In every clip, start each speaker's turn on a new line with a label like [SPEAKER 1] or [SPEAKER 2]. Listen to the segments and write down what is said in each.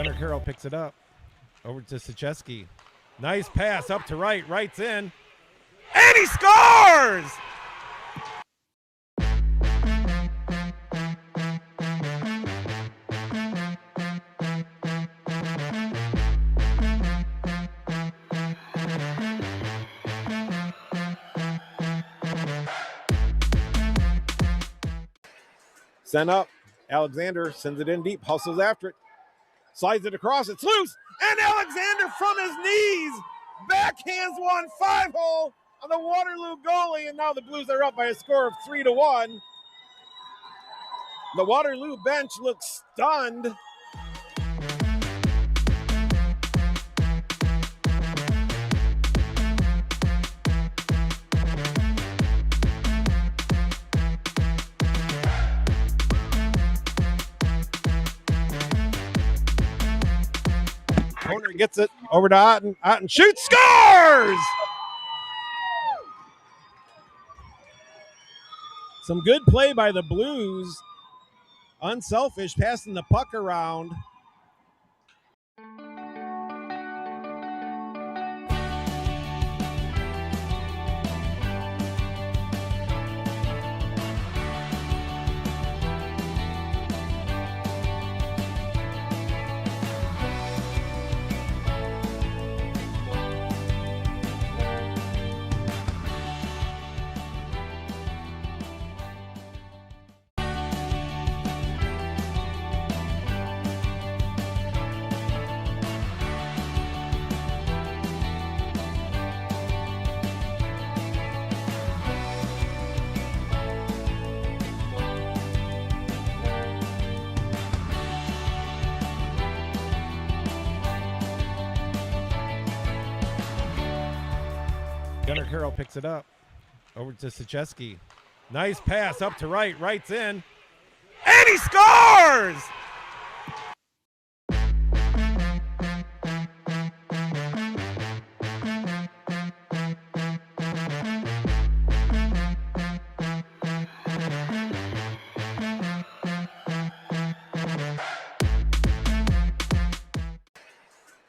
[SPEAKER 1] Gunnar Carroll picks it up. Over to Sachesky. Nice pass up to right. Right's in. And he scores! Sent up. Alexander sends it in deep, hustles after it. Slides it across, it's loose, and Alexander from his knees backhands one 5-hole on the Waterloo goalie, and now the Blues are up by a score of 3-1. The Waterloo bench looks stunned. Corner gets it over to Otten. Otten shoots, scores! Some good play by the Blues. Unselfish, passing the puck around. Gunnar Carroll picks it up. Over to Sachesky. Nice pass up to right. Right's in. And he scores!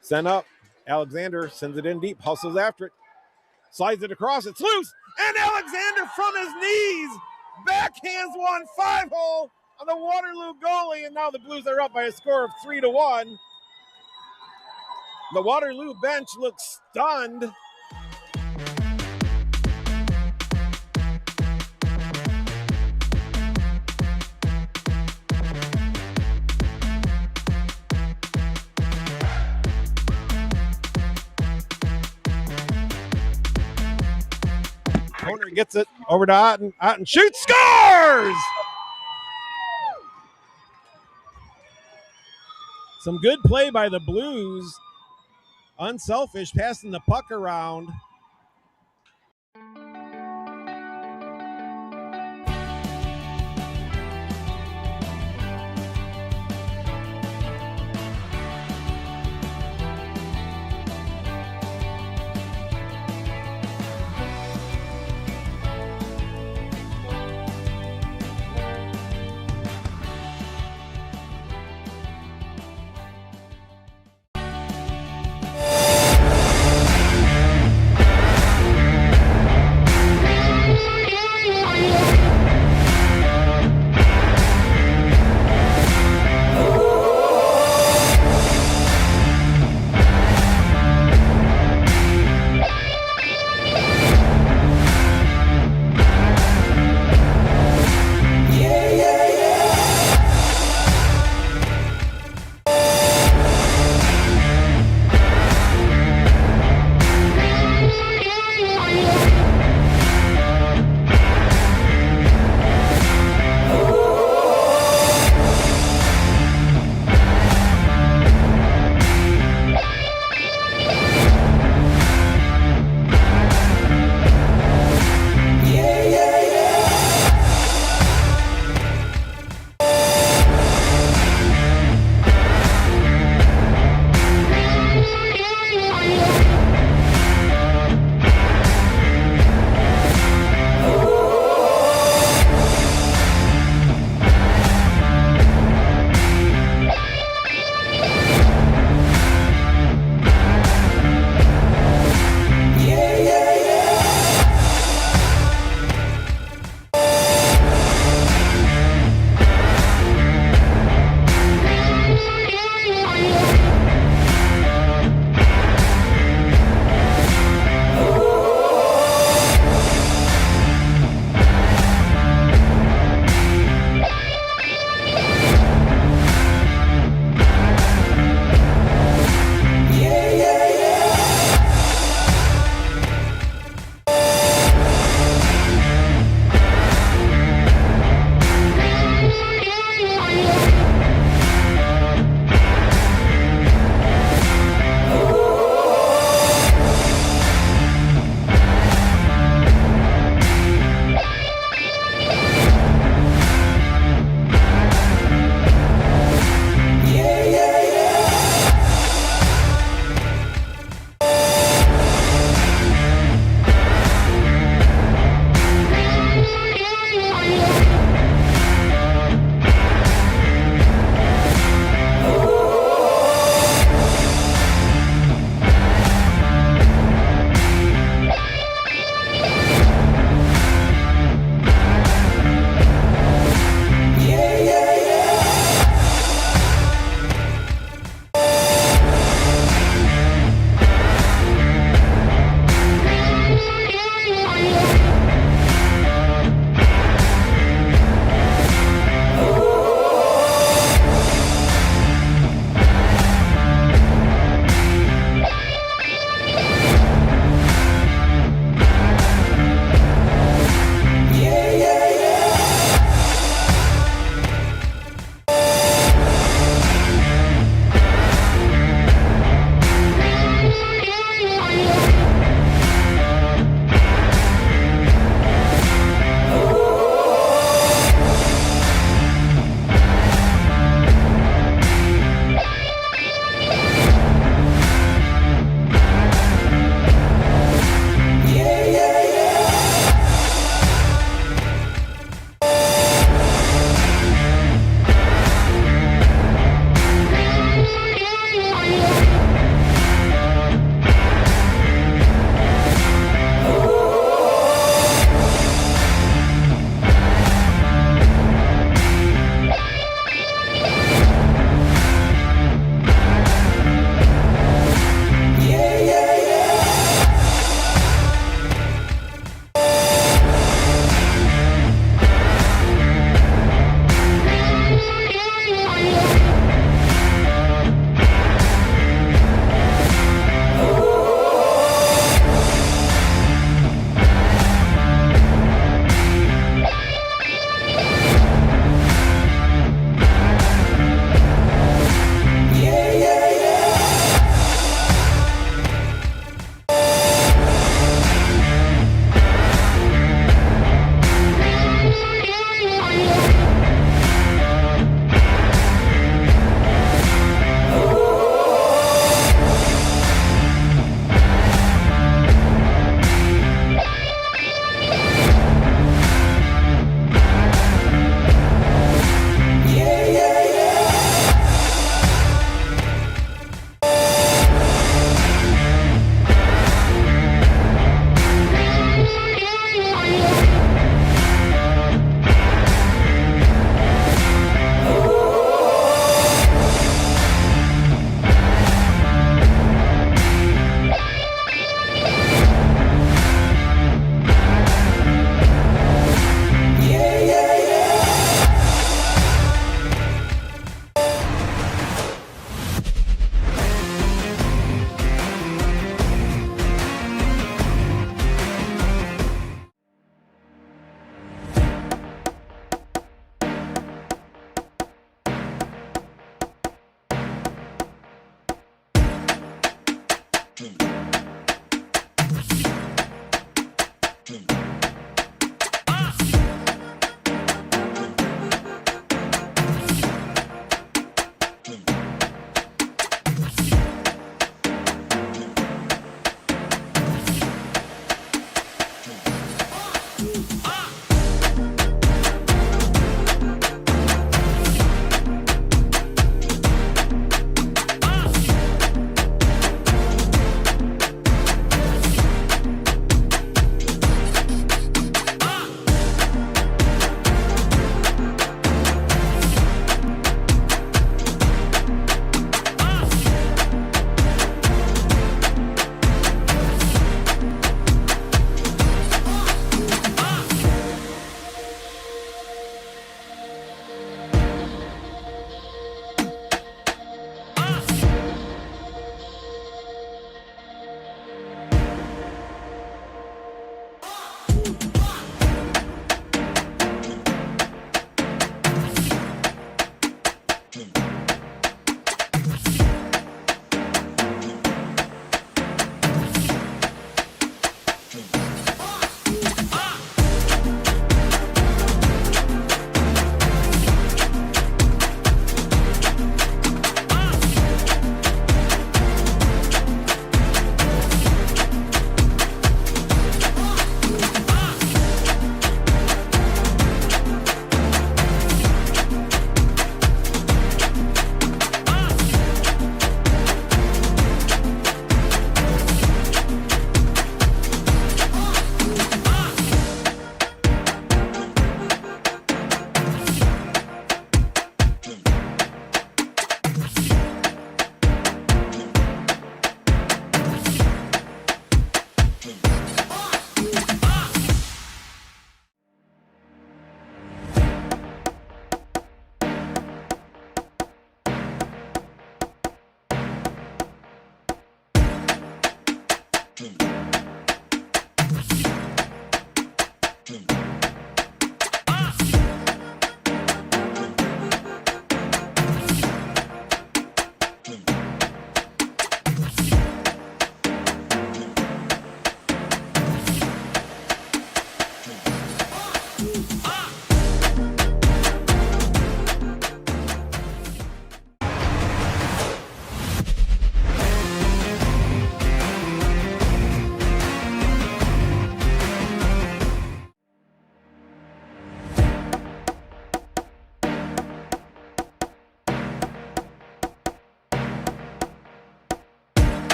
[SPEAKER 1] Sent up. Alexander sends it in deep, hustles after it. Slides it across, it's loose, and Alexander from his knees backhands one 5-hole on the Waterloo goalie, and now the Blues are up by a score of 3-1. The Waterloo bench looks stunned. Corner gets it over to Otten. Otten shoots, scores! Some good play by the Blues. Unselfish, passing the puck around.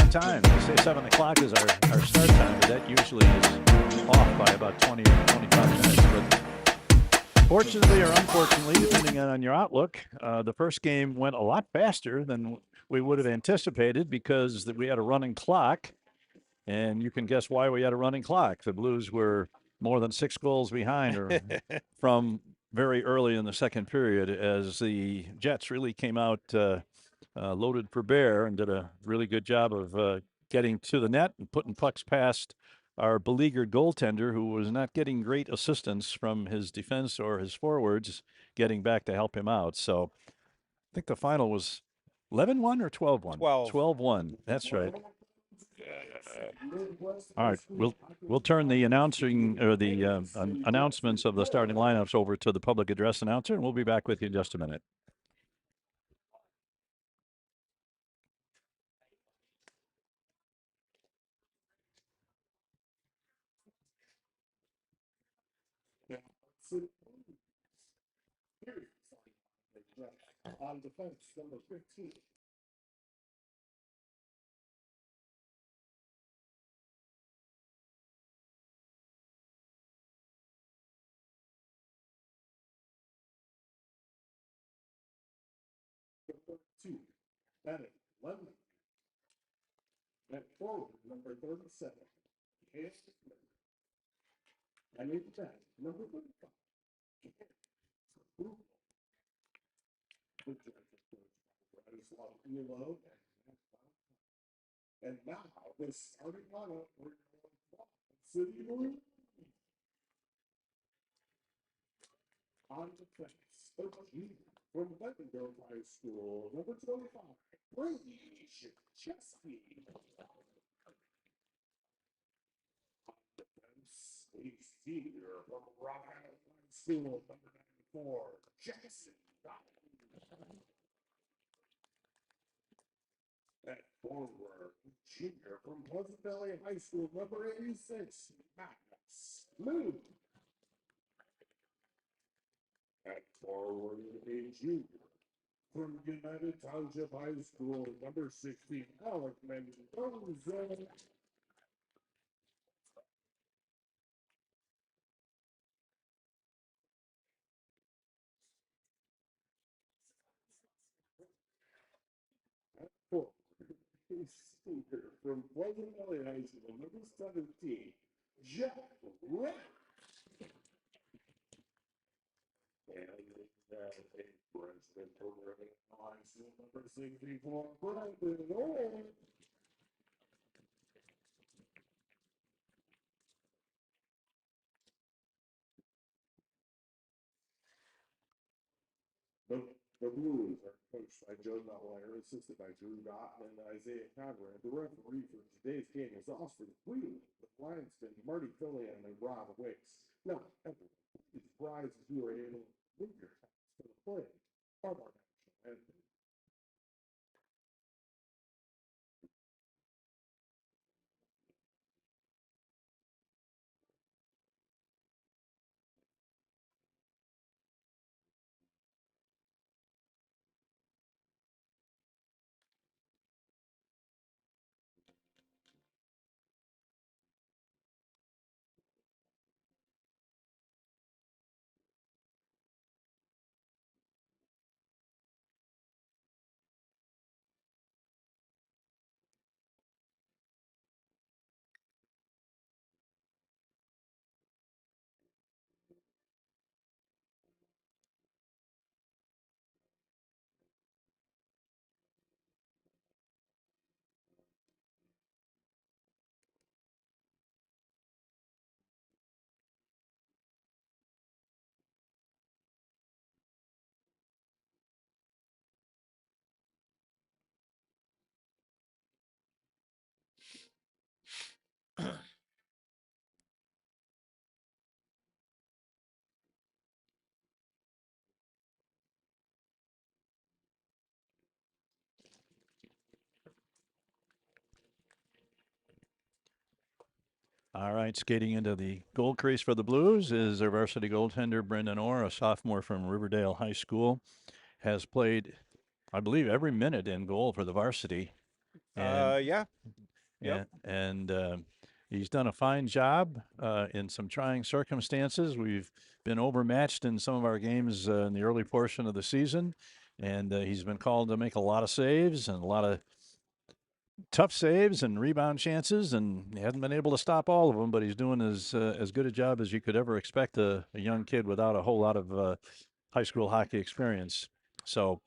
[SPEAKER 2] Time. They say 7 o'clock is our start time, but that usually is off by about 20 or 25 minutes. But fortunately or unfortunately, depending on your outlook, the first game went a lot faster than we would have anticipated because we had a running clock. And you can guess why we had a running clock. The Blues were more than 6 goals behind or from very early in the second period as the Jets really came out loaded for bear and did a really good job of getting to the net and putting pucks past our beleaguered goaltender, who was not getting great assistance from his defense or his forwards getting back to help him out. So I think the final was 11-1 or 12-1? 12-1. That's right. All right, we'll turn the announcing or the announcements of the starting lineups over to the public address announcer, and we'll be back with you in just a minute. On defense, number 15. Number 2, Bennett, Lemon. At forward, number 37. And in back, number 35. And now the starting lineup for City Blue. On defense, 13 from Legendary High School, number 25, Brady Chesky. On defense, a senior from Rock Island High School, number 94, Jackson. At forward, junior from Pleasant Valley High School, number 86, Max Moon.
[SPEAKER 3] Forward a junior from United Township High School, number 16, Alec Mendoza. Forward a senior from Pleasant Valley High School, number 17, Jack Rick. And a freshman from Remington High School, number 64, Brandon Orr. The Blues are coached by Joe Nuttweiler, assisted by Drew Gottman and Isaiah Conrad. The referee for today's game is Austin Wheeler, with Langston, Marty Fillion, and Rob Wicks. Now, everyone, please rise as you are able to move your hands for the play of our national anthem.
[SPEAKER 2] All right, skating into the goal crease for the Blues is their varsity goaltender, Brendan Orr, a sophomore from Riverdale High School. Has played, I believe, every minute in goal for the varsity. And,
[SPEAKER 1] Yeah. Yep.
[SPEAKER 2] And he's done a fine job in some trying circumstances. We've been overmatched in some of our games in the early portion of the season. And he's been called to make a lot of saves and a lot of tough saves and rebound chances, and he hasn't been able to stop all of them, but he's doing as good a job as you could ever expect a young kid without a whole lot of high school hockey experience. So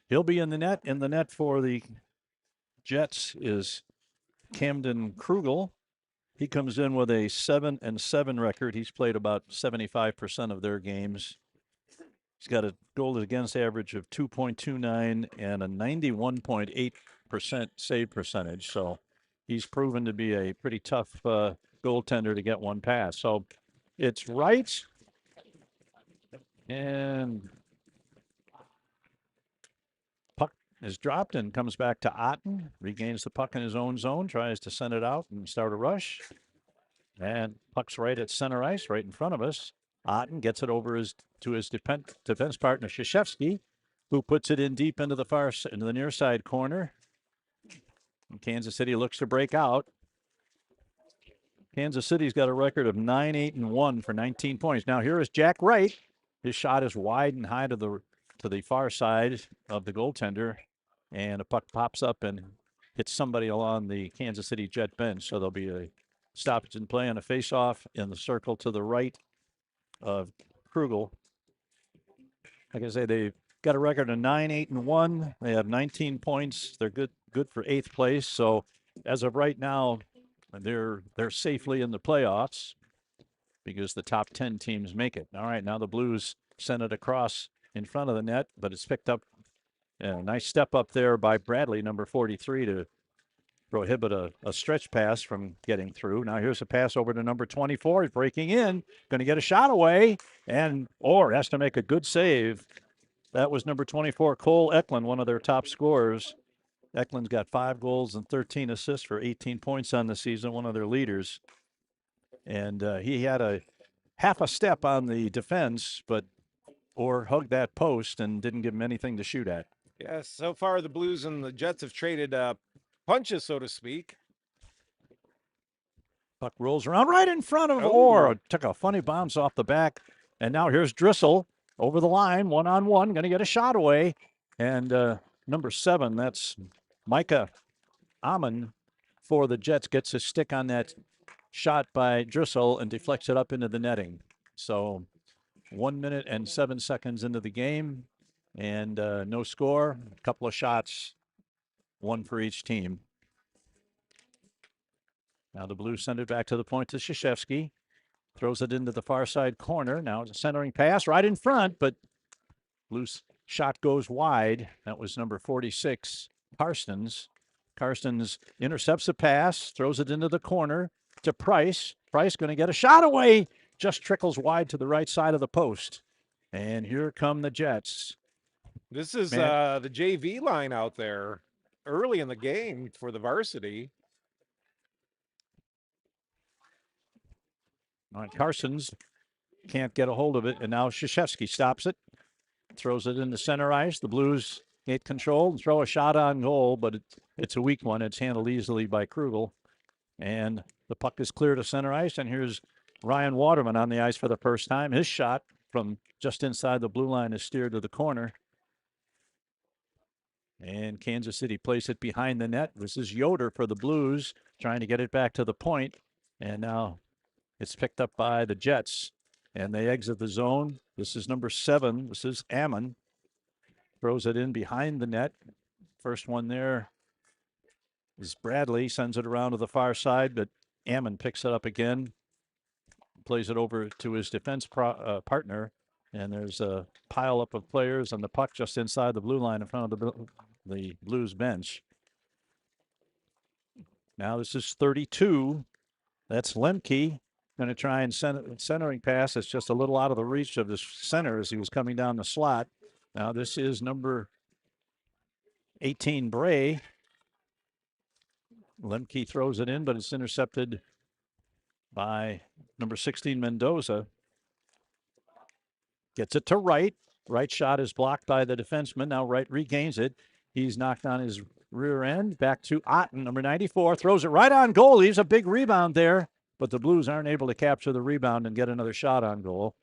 [SPEAKER 2] he'll be in the net. In the net for the Jets is Camden Krugel. He comes in with a 7-7 record. He's played about 75% of their games. He's got a goal against average of 2.29 and a 91.8% save percentage. So he's proven to be a pretty tough goaltender to get one pass. So it's right. And puck is dropped and comes back to Otten. Regains the puck in his own zone, tries to send it out and start a rush. And puck's right at center ice, right in front of us. Otten gets it over to his defense partner, Krzyzewski, who puts it in deep into the near side corner. And Kansas City looks to break out. Kansas City's got a record of 9-8-1 for 19 points. Now here is Jack Wright. His shot is wide and high to the far side of the goaltender, and a puck pops up and hits somebody along the Kansas City Jet bench. So there'll be a stoppage in play and a face-off in the circle to the right of Krugel. Like I say, they've got a record of 9-8-1. They have 19 points. They're good for 8th place. So as of right now, they're safely in the playoffs because the top 10 teams make it. All right, now the Blues send it across in front of the net, but it's picked up. A nice step up there by Bradley, number 43, to prohibit a stretch pass from getting through. Now here's a pass over to number 24. He's breaking in, going to get a shot away, and Orr has to make a good save. That was number 24, Cole Eklund, one of their top scorers. Eklund's got 5 goals and 13 assists for 18 points on the season, one of their leaders. And he had a half a step on the defense, but or hugged that post and didn't give him anything to shoot at.
[SPEAKER 1] Yes, so far the Blues and the Jets have traded punches, so to speak.
[SPEAKER 2] Puck rolls around right in front of
[SPEAKER 1] Oh.
[SPEAKER 2] Orr. Took a funny bounce off the back. And now here's Drissel over the line, one-on-one, going to get a shot away. And number 7, that's Micah Amon for the Jets, gets his stick on that shot by Drissel and deflects it up into the netting. So 1 minute and 7 seconds into the game, and no score. A couple of shots, one for each team. Now the Blues send it back to the point to Krzyzewski. Throws it into the far side corner. Now it's a centering pass right in front, but Blues shot goes wide. That was number 46, Karstens. Karstens intercepts the pass, throws it into the corner to Price. Price going to get a shot away. Just trickles wide to the right side of the post. And here come the Jets.
[SPEAKER 1] This is the JV line out there early in the game for the varsity.
[SPEAKER 2] All right, Karstens can't get a hold of it, and now Krzyzewski stops it, throws it into center ice. The Blues get control and throw a shot on goal, but it's a weak one. It's handled easily by Krugel. And the puck is clear to center ice, and here's Ryan Waterman on the ice for the first time. His shot from just inside the blue line is steered to the corner. And Kansas City plays it behind the net. This is Yoder for the Blues, trying to get it back to the point. And now it's picked up by the Jets, and they exit the zone. This is number 7. This is Ammon. Throws it in behind the net. First one there is Bradley. Sends it around to the far side, but Ammon picks it up again. Plays it over to his defense partner, and there's a pile up of players on the puck just inside the blue line in front of the Blues bench. Now this is 32. That's Lemke. Going to try and centering pass. It's just a little out of the reach of the center as he was coming down the slot. Now this is number 18, Bray. Lemke throws it in, but it's intercepted by number 16, Mendoza. Gets it to Wright. Right shot is blocked by the defenseman. Now Wright regains it. He's knocked on his rear end. Back to Otten, number 94. Throws it right on goal. Leaves a big rebound there, but the Blues aren't able to capture the rebound and get another shot on goal.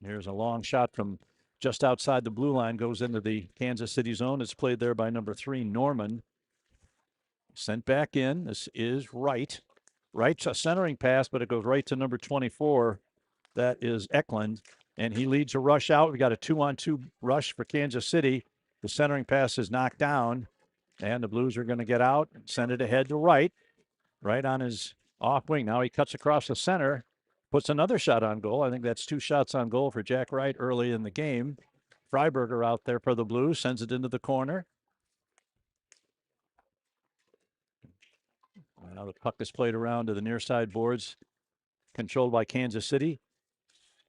[SPEAKER 2] Here's a long shot from just outside the blue line, goes into the Kansas City zone. It's played there by number 3, Norman. Sent back in. This is Wright. Wright's a centering pass, but it goes right to number 24. That is Eklund, and he leads a rush out. We got a 2-on-2 rush for Kansas City. The centering pass is knocked down, and the Blues are going to get out and send it ahead to Wright. Right on his off wing. Now he cuts across the center, puts another shot on goal. I think that's 2 shots on goal for Jack Wright early in the game. Freiberger out there for the Blues, sends it into the corner. Now the puck is played around to the near side boards, controlled by Kansas City.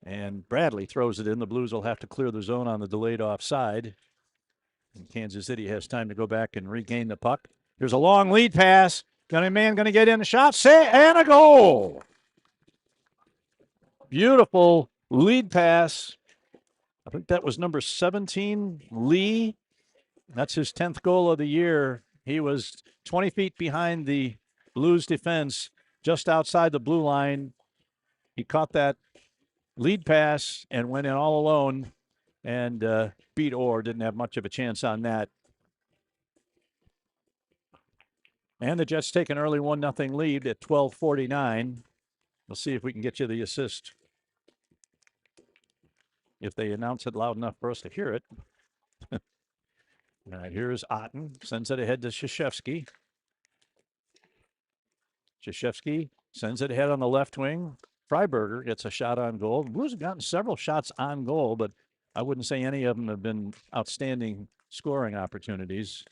[SPEAKER 2] And Bradley throws it in. The Blues will have to clear the zone on the delayed offside. And Kansas City has time to go back and regain the puck. There's a long lead pass. Got a man going to get in a shot, and a goal. Beautiful lead pass. I think that was number 17, Lee. That's his 10th goal of the year. He was 20 feet behind the Blues defense, just outside the blue line. He caught that lead pass and went in all alone and beat Orr. Didn't have much of a chance on that. And the Jets take an early 1-0 lead at 12:49. We'll see if we can get you the assist, if they announce it loud enough for us to hear it. All right, here's Otten. Sends it ahead to Krzyzewski. Krzyzewski sends it ahead on the left wing. Freiberger gets a shot on goal. The Blues have gotten several shots on goal, but I wouldn't say any of them have been outstanding scoring opportunities.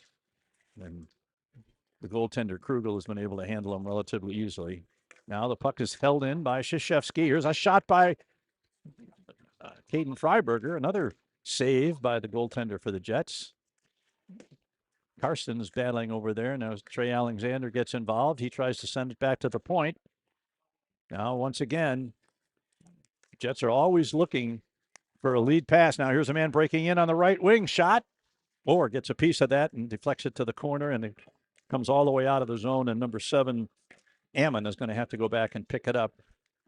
[SPEAKER 2] And the goaltender, Krugel, has been able to handle them relatively easily. Now the puck is held in by Krzyzewski. Here's a shot by Caden Freiberger. Another save by the goaltender for the Jets. Karstens battling over there. Now Trey Alexander gets involved. He tries to send it back to the point. Now, once again, Jets are always looking for a lead pass. Now here's a man breaking in on the right wing. Shot. Orr gets a piece of that and deflects it to the corner, and it comes all the way out of the zone. And number 7, Ammon, is going to have to go back and pick it up.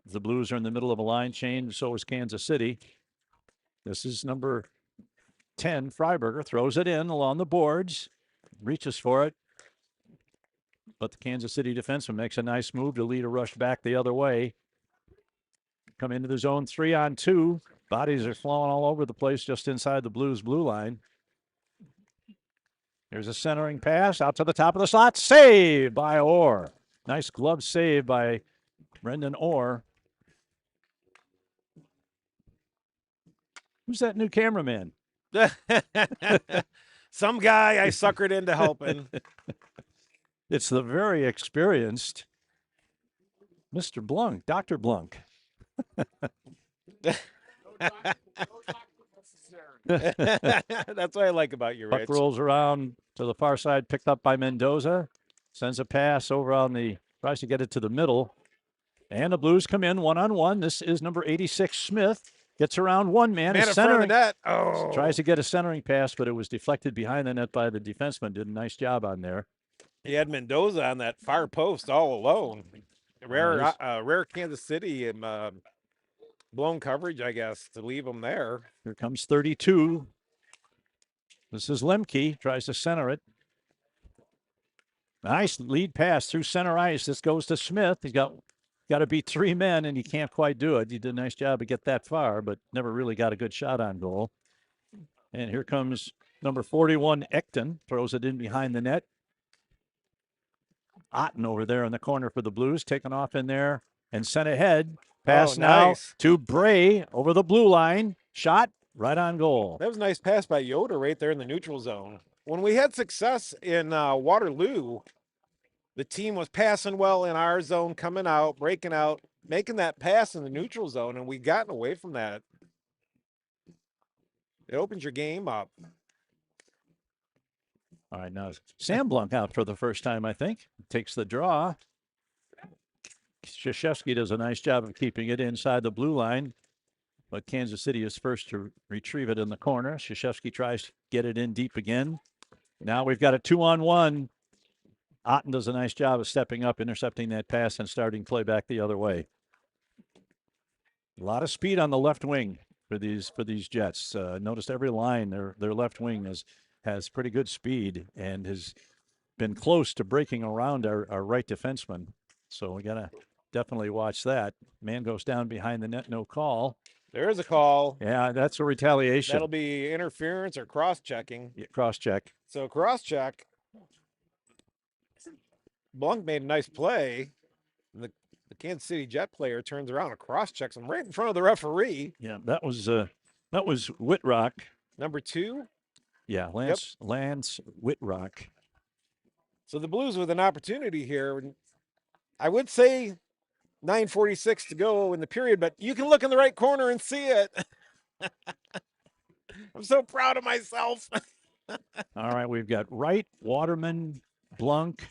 [SPEAKER 2] The Blues are in the middle of a line change. So is Kansas City. This is number 10, Freiberger, throws it in along the boards, reaches for it. But the Kansas City defenseman makes a nice move to lead a rush back the other way. Come into the zone 3-on-2. Bodies are flowing all over the place just inside the Blues blue line. Here's a centering pass out to the top of the slot. Saved by Orr. Nice glove save by Brendan Orr. Who's that new cameraman?
[SPEAKER 1] Some guy I suckered into helping.
[SPEAKER 2] It's the very experienced Mr. Blunk, Dr. Blunk.
[SPEAKER 1] That's what I like about you, Rich.
[SPEAKER 2] Puck rolls around to the far side, picked up by Mendoza. Sends a pass over on the, tries to get it to the middle. And the Blues come in 1-on-1. This is number 86, Smith. Gets around one man.
[SPEAKER 1] Man in front of the net.
[SPEAKER 2] Oh. Tries to get a centering pass, but it was deflected behind the net by the defenseman. Did a nice job on there.
[SPEAKER 1] He had Mendoza on that far post all alone. Rare Kansas City blown coverage, I guess, to leave him there.
[SPEAKER 2] Here comes 32. This is Lemke. Tries to center it. Nice lead pass through center ice. This goes to Smith. He's got to beat 3 men, and he can't quite do it. He did a nice job to get that far, but never really got a good shot on goal. And here comes number 41, Ekton. Throws it in behind the net. Otten over there in the corner for the Blues, taken off in there and sent ahead. Pass now to Bray over the blue line. Shot right on goal.
[SPEAKER 1] That was a nice pass by Yoder right there in the neutral zone. When we had success in Waterloo, the team was passing well in our zone, coming out, breaking out, making that pass in the neutral zone, and we gotten away from that. It opens your game up.
[SPEAKER 2] All right, now Sam Blunk out for the first time, I think. Takes the draw. Krzyzewski does a nice job of keeping it inside the blue line, but Kansas City is first to retrieve it in the corner. Krzyzewski tries to get it in deep again. Now we've got a 2-on-1. Otten does a nice job of stepping up, intercepting that pass, and starting play back the other way. A lot of speed on the left wing for these Jets. Noticed every line, their left wing has pretty good speed and has been close to breaking around our right defenseman. So we got to definitely watch that. Man goes down behind the net, no call.
[SPEAKER 1] There is a call.
[SPEAKER 2] Yeah, that's a retaliation.
[SPEAKER 1] That'll be interference or cross-checking.
[SPEAKER 2] Yeah, cross-check.
[SPEAKER 1] So cross-check. Blunk made a nice play. The Kansas City Jet player turns around and cross-checks him right in front of the referee.
[SPEAKER 2] Yeah, that was Whitrock.
[SPEAKER 1] Number 2.
[SPEAKER 2] Yeah, Lance Whitrock.
[SPEAKER 1] So the Blues with an opportunity here. I would say 9:46 to go in the period, but you can look in the right corner and see it. I'm so proud of myself.
[SPEAKER 2] All right, we've got Wright, Waterman, Blunk,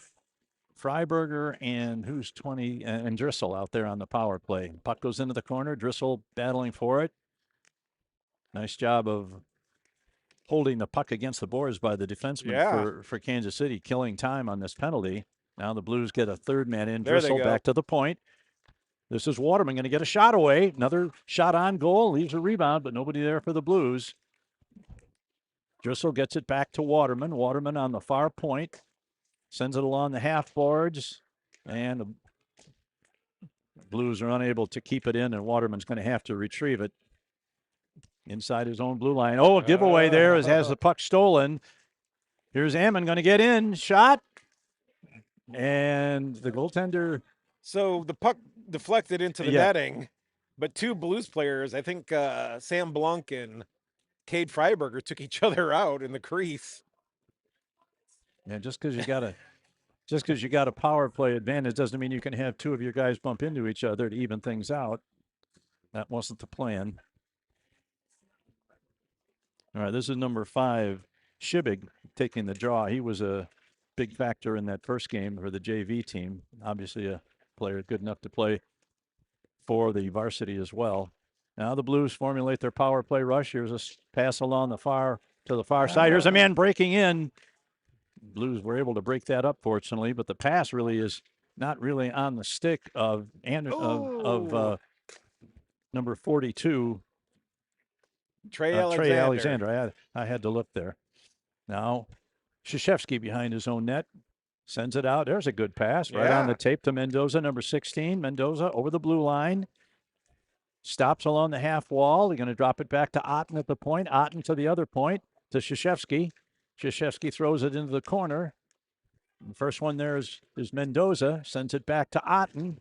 [SPEAKER 2] Freiberger, and who's 20, and Driscoll out there on the power play. Puck goes into the corner. Driscoll battling for it. Nice job of holding the puck against the boards by the defenseman for Kansas City, killing time on this penalty. Now the Blues get a third man in. Driscoll back to the point. This is Waterman going to get a shot away. Another shot on goal. Leaves a rebound, but nobody there for the Blues. Driscoll gets it back to Waterman. Waterman on the far point. Sends it along the half boards. And the Blues are unable to keep it in, and Waterman's going to have to retrieve it inside his own blue line. Oh, a giveaway there as has the puck stolen. Here's Ammon going to get in. Shot. And the goaltender.
[SPEAKER 1] So the puck deflected into the netting, but 2 Blues players, I think Sam Blunk and Cade Freiberger, took each other out in the crease.
[SPEAKER 2] Yeah, just because you got a power play advantage doesn't mean you can have 2 of your guys bump into each other to even things out. That wasn't the plan. All right, this is number 5, Shibig, taking the draw. He was a big factor in that first game for the JV team. Obviously a player good enough to play for the varsity as well. Now the Blues formulate their power play rush. Here's a pass along the far side. Here's a man breaking in. Blues were able to break that up, fortunately, but the pass really is not really on the stick of number 42,
[SPEAKER 1] Trey
[SPEAKER 2] Trey
[SPEAKER 1] Alexander.
[SPEAKER 2] Alexander. I had to look there. Now Krzyzewski behind his own net sends it out. There's a good pass right on the tape to Mendoza, number 16. Mendoza over the blue line. Stops along the half wall. They're going to drop it back to Otten at the point. Otten to the other point to Krzyzewski. Krzyzewski throws it into the corner. The first one there is Mendoza. Sends it back to Otten.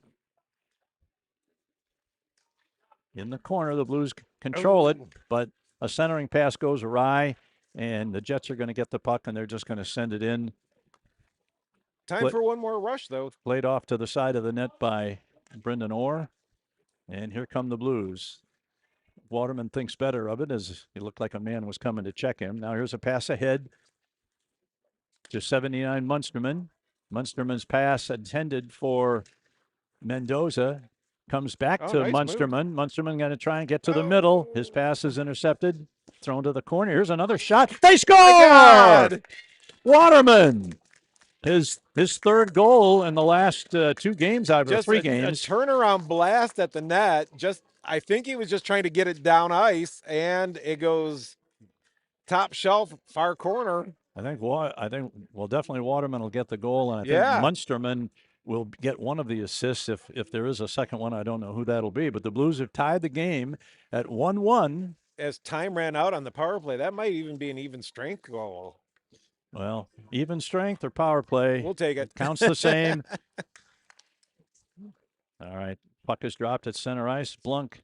[SPEAKER 2] In the corner, the Blues control it, but a centering pass goes awry, and the Jets are going to get the puck, and they're just going to send it in.
[SPEAKER 1] Time for one more rush, though.
[SPEAKER 2] Played off to the side of the net by Brendan Orr. And here come the Blues. Waterman thinks better of it as he looked like a man was coming to check him. Now here's a pass ahead to 79 Munsterman. Munsterman's pass intended for Mendoza. Comes back to Munsterman. Move. Munsterman going to try and get to the middle. His pass is intercepted. Thrown to the corner. Here's another shot. They score! Waterman. His third goal in the last 2 games out of 3 games.
[SPEAKER 1] A turnaround blast at the net. I think he was just trying to get it down ice, and it goes top shelf, far corner.
[SPEAKER 2] I think definitely Waterman will get the goal, and I think Munsterman will get one of the assists if there is a second one. I don't know who that'll be, but the Blues have tied the game at 1-1.
[SPEAKER 1] As time ran out on the power play, that might even be an even strength goal.
[SPEAKER 2] Well, even strength or power play.
[SPEAKER 1] We'll take it.
[SPEAKER 2] Counts the same. All right. Puck is dropped at center ice. Blunk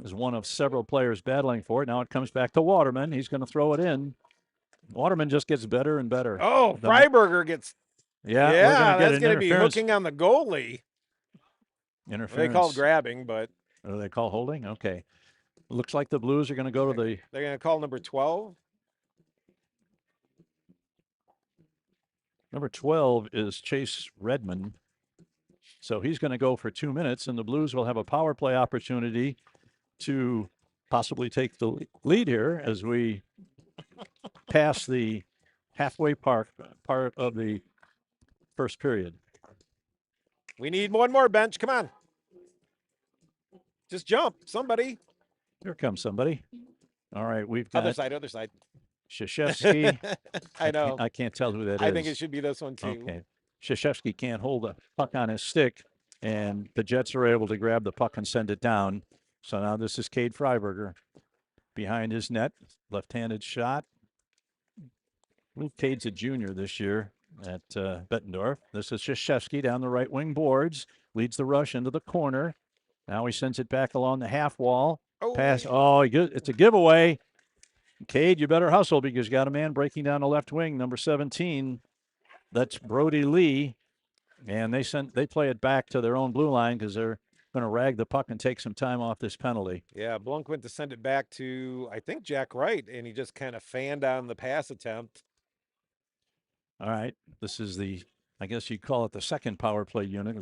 [SPEAKER 2] is one of several players battling for it. Now it comes back to Waterman. He's going to throw it in. Waterman just gets better and better.
[SPEAKER 1] Oh, Freiberger gets.
[SPEAKER 2] Yeah,
[SPEAKER 1] that's going to be hooking on the goalie.
[SPEAKER 2] Interference.
[SPEAKER 1] They call grabbing, but.
[SPEAKER 2] What do they call holding? Okay. Looks like the Blues are going to go to the.
[SPEAKER 1] They're going to call number 12.
[SPEAKER 2] Number 12 is Chase Redmond. So he's going to go for 2 minutes, and the Blues will have a power play opportunity to possibly take the lead here as we pass the halfway part of the first period.
[SPEAKER 1] We need one more bench. Come on. Just jump, somebody.
[SPEAKER 2] Here comes somebody. All right, we've got
[SPEAKER 1] other side.
[SPEAKER 2] Krzyzewski.
[SPEAKER 1] I know.
[SPEAKER 2] I can't tell who that is.
[SPEAKER 1] I think it should be this one too.
[SPEAKER 2] Okay. Krzyzewski can't hold a puck on his stick, and the Jets are able to grab the puck and send it down. So now this is Cade Freiberger behind his net, left-handed shot. I believe Cade's a junior this year at Bettendorf. This is Krzyzewski down the right wing boards, leads the rush into the corner. Now he sends it back along the half wall. Pass. Oh, it's a giveaway. Cade, you better hustle because you got a man breaking down the left wing, number 17. That's Brody Lee. And they play it back to their own blue line because they're going to rag the puck and take some time off this penalty.
[SPEAKER 1] Yeah, Blunk went to send it back to, I think, Jack Wright, and he just kind of fanned on the pass attempt.
[SPEAKER 2] All right. This is I guess you'd call it the second power play unit.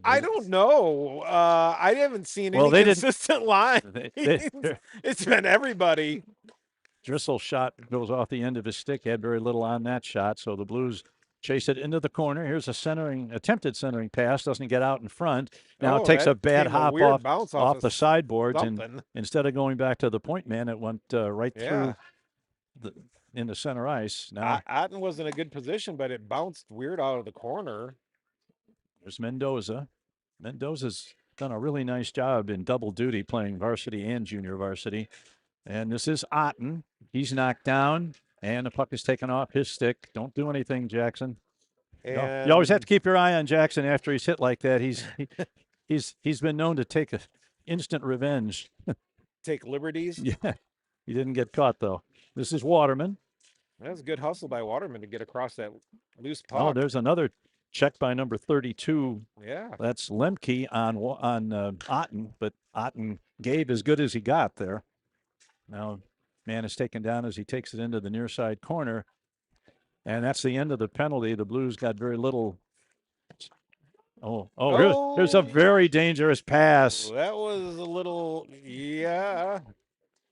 [SPEAKER 1] I don't know. I haven't seen any consistent line. It's been everybody.
[SPEAKER 2] Drissel's shot goes off the end of his stick. He had very little on that shot, so the Blues chase it into the corner. Here's a attempted centering pass. Doesn't get out in front. Now it takes a bad hop off the sideboards, and instead of going back to the point man, it went right through into center ice. Now
[SPEAKER 1] Otten was in a good position, but it bounced weird out of the corner.
[SPEAKER 2] There's Mendoza. Mendoza's done a really nice job in double duty playing varsity and junior varsity. And this is Otten. He's knocked down, and the puck is taken off his stick. Don't do anything, Jackson. You always have to keep your eye on Jackson after he's hit like that. He's been known to take instant revenge.
[SPEAKER 1] Take liberties?
[SPEAKER 2] Yeah. He didn't get caught, though. This is Waterman.
[SPEAKER 1] That was a good hustle by Waterman to get across that loose puck.
[SPEAKER 2] Oh, there's another check by number 32.
[SPEAKER 1] Yeah.
[SPEAKER 2] That's Lemke on Otten, but Otten gave as good as he got there. Now, man is taken down as he takes it into the near side corner. And that's the end of the penalty. The Blues got very little. Here's a very dangerous pass.
[SPEAKER 1] That was a little, Yeah.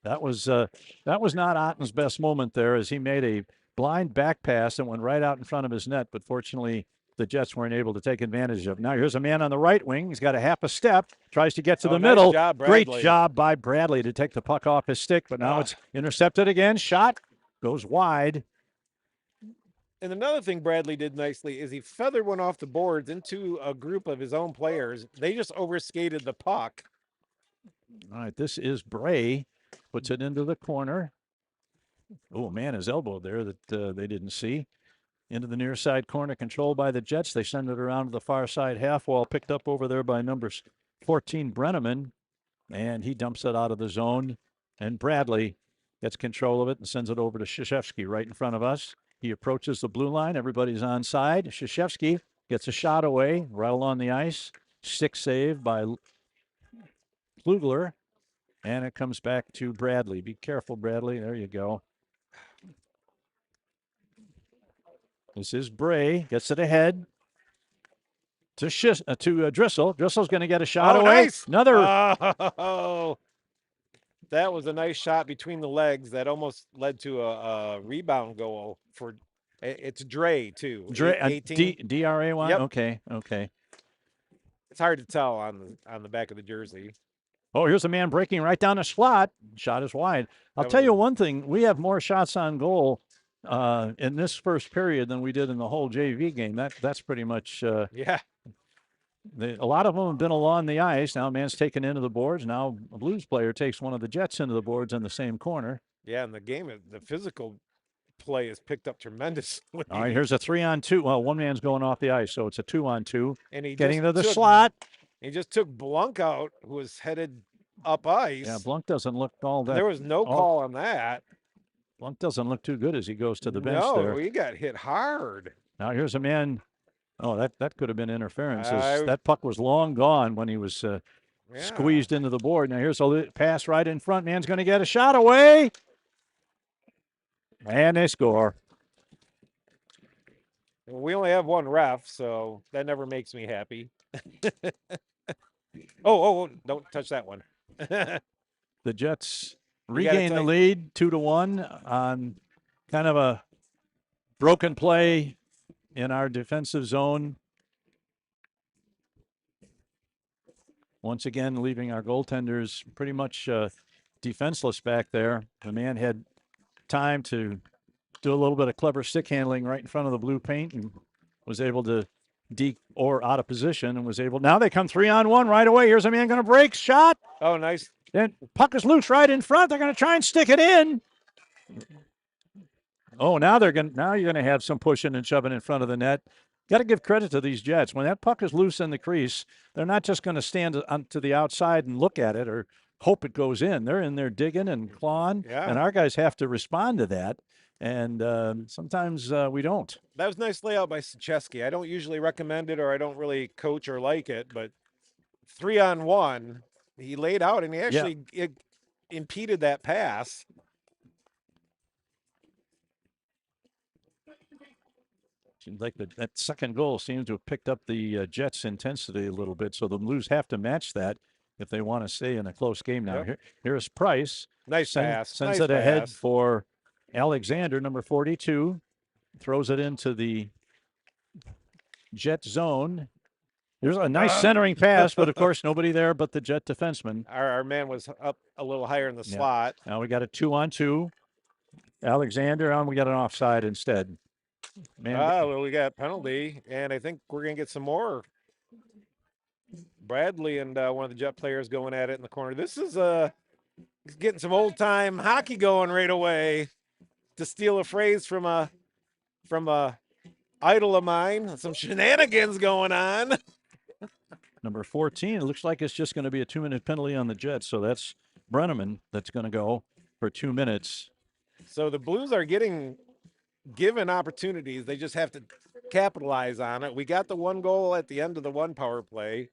[SPEAKER 2] That was not Otten's best moment there, as he made a blind back pass and went right out in front of his net. But fortunately, the Jets weren't able to take advantage of it. Now here's a man on the right wing. He's got a half a step, tries to get to the
[SPEAKER 1] nice
[SPEAKER 2] middle.
[SPEAKER 1] job,
[SPEAKER 2] Great
[SPEAKER 1] Bradley.
[SPEAKER 2] job by Bradley to take the puck off his stick, but now it's intercepted again. Shot goes wide.
[SPEAKER 1] And another thing Bradley did nicely is he feathered one off the boards into a group of his own players. They just overskated the puck.
[SPEAKER 2] All right, this is Bray. Puts it into the corner. Oh, man, his elbow there that they didn't see. Into the near side corner, controlled by the Jets. They send it around to the far side half wall, picked up over there by number 14, Brenneman. And he dumps it out of the zone. And Bradley gets control of it and sends it over to Krzyzewski right in front of us. He approaches the blue line. Everybody's on side. Krzyzewski gets a shot away right along the ice. Stick save by Klugler. And it comes back to Bradley. Be careful, Bradley. There you go. This is Bray. Gets it ahead to Driscoll. Driscoll's going to get a shot away.
[SPEAKER 1] Nice.
[SPEAKER 2] Another.
[SPEAKER 1] Oh, that was a nice shot between the legs that almost led to a rebound goal for. It's Dre too.
[SPEAKER 2] Dre,
[SPEAKER 1] 18.
[SPEAKER 2] D-R-A-Y?
[SPEAKER 1] Yep.
[SPEAKER 2] Okay.
[SPEAKER 1] It's hard to tell on the back of the jersey.
[SPEAKER 2] Oh, here's a man breaking right down the slot. Shot is wide. I'll tell you one thing. We have more shots on goal in this first period than we did in the whole JV game. That's pretty much
[SPEAKER 1] Yeah.
[SPEAKER 2] a lot of them have been along the ice. Now a man's taken into the boards. Now a Blues player takes one of the Jets into the boards in the same corner.
[SPEAKER 1] Yeah, and the physical play is picked up tremendously.
[SPEAKER 2] All right, here's a 3-on-2. Well, one man's going off the ice, so it's a 2-on-2.
[SPEAKER 1] And he
[SPEAKER 2] getting to the
[SPEAKER 1] took,
[SPEAKER 2] slot.
[SPEAKER 1] He just took Blunk out, who was headed up ice.
[SPEAKER 2] Yeah, Blunk doesn't look all that.
[SPEAKER 1] There was no call on that.
[SPEAKER 2] Blunk doesn't look too good as he goes to the bench there.
[SPEAKER 1] No, he got hit hard.
[SPEAKER 2] Now here's a man. Oh, that could have been interference. That puck was long gone when he was squeezed into the board. Now here's a pass right in front. Man's going to get a shot away. And they score.
[SPEAKER 1] We only have one ref, so that never makes me happy. Oh, don't touch that one.
[SPEAKER 2] The Jets regain the lead 2-1 on kind of a broken play in our defensive zone. Once again, leaving our goaltenders pretty much defenseless back there. The man had time to do a little bit of clever stick handling right in front of the blue paint and was able to or out of position and was able. Now they come 3-on-1 right away. Here's a man going to break. Shot.
[SPEAKER 1] Oh, nice.
[SPEAKER 2] Then puck is loose right in front. They're going to try and stick it in. Oh, now you're going to have some pushing and shoving in front of the net. Got to give credit to these Jets. When that puck is loose in the crease, they're not just going to stand to the outside and look at it or hope it goes in. They're in there digging and clawing, and our guys have to respond to that. And sometimes we don't.
[SPEAKER 1] That was nice layout by Krzyzewski. I don't usually recommend it, or I don't really coach or like it, but 3-on-1, he laid out and he actually impeded that pass.
[SPEAKER 2] Seems like that second goal seems to have picked up the Jets' intensity a little bit, so the Blues have to match that if they want to stay in a close game now. Here's Price.
[SPEAKER 1] Nice pass.
[SPEAKER 2] Sends it ahead for Alexander, number 42, throws it into the Jet zone. There's a nice centering pass, but of course nobody there but the Jet defenseman.
[SPEAKER 1] Our man was up a little higher in the slot.
[SPEAKER 2] Now we got a 2-on-2. Alexander, and we got an offside instead. Man,
[SPEAKER 1] well, we got penalty, and I think we're going to get some more. Bradley and one of the Jet players going at it in the corner. This is getting some old-time hockey going right away. To steal a phrase from a idol of mine, some shenanigans going on.
[SPEAKER 2] Number 14, it looks like it's just going to be a 2-minute penalty on the Jets, so that's Brenneman that's going to go for 2 minutes.
[SPEAKER 1] So the Blues are getting given opportunities. They just have to capitalize on it. We got the one goal at the end of the one power play.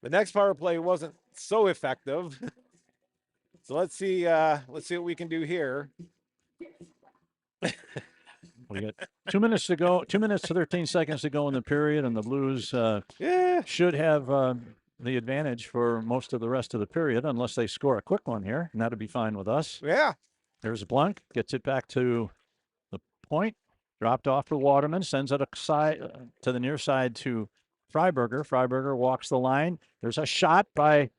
[SPEAKER 1] The next power play wasn't so effective. So let's see what we can do here.
[SPEAKER 2] We got 2 minutes to go, 2 minutes to 13 seconds to go in the period, and the Blues should have the advantage for most of the rest of the period, unless they score a quick one here, and that'll be fine with us.
[SPEAKER 1] Yeah.
[SPEAKER 2] There's Blunk, gets it back to the point, dropped off for Waterman, sends it aside to the near side to Freiberger. Freiberger walks the line. There's a shot by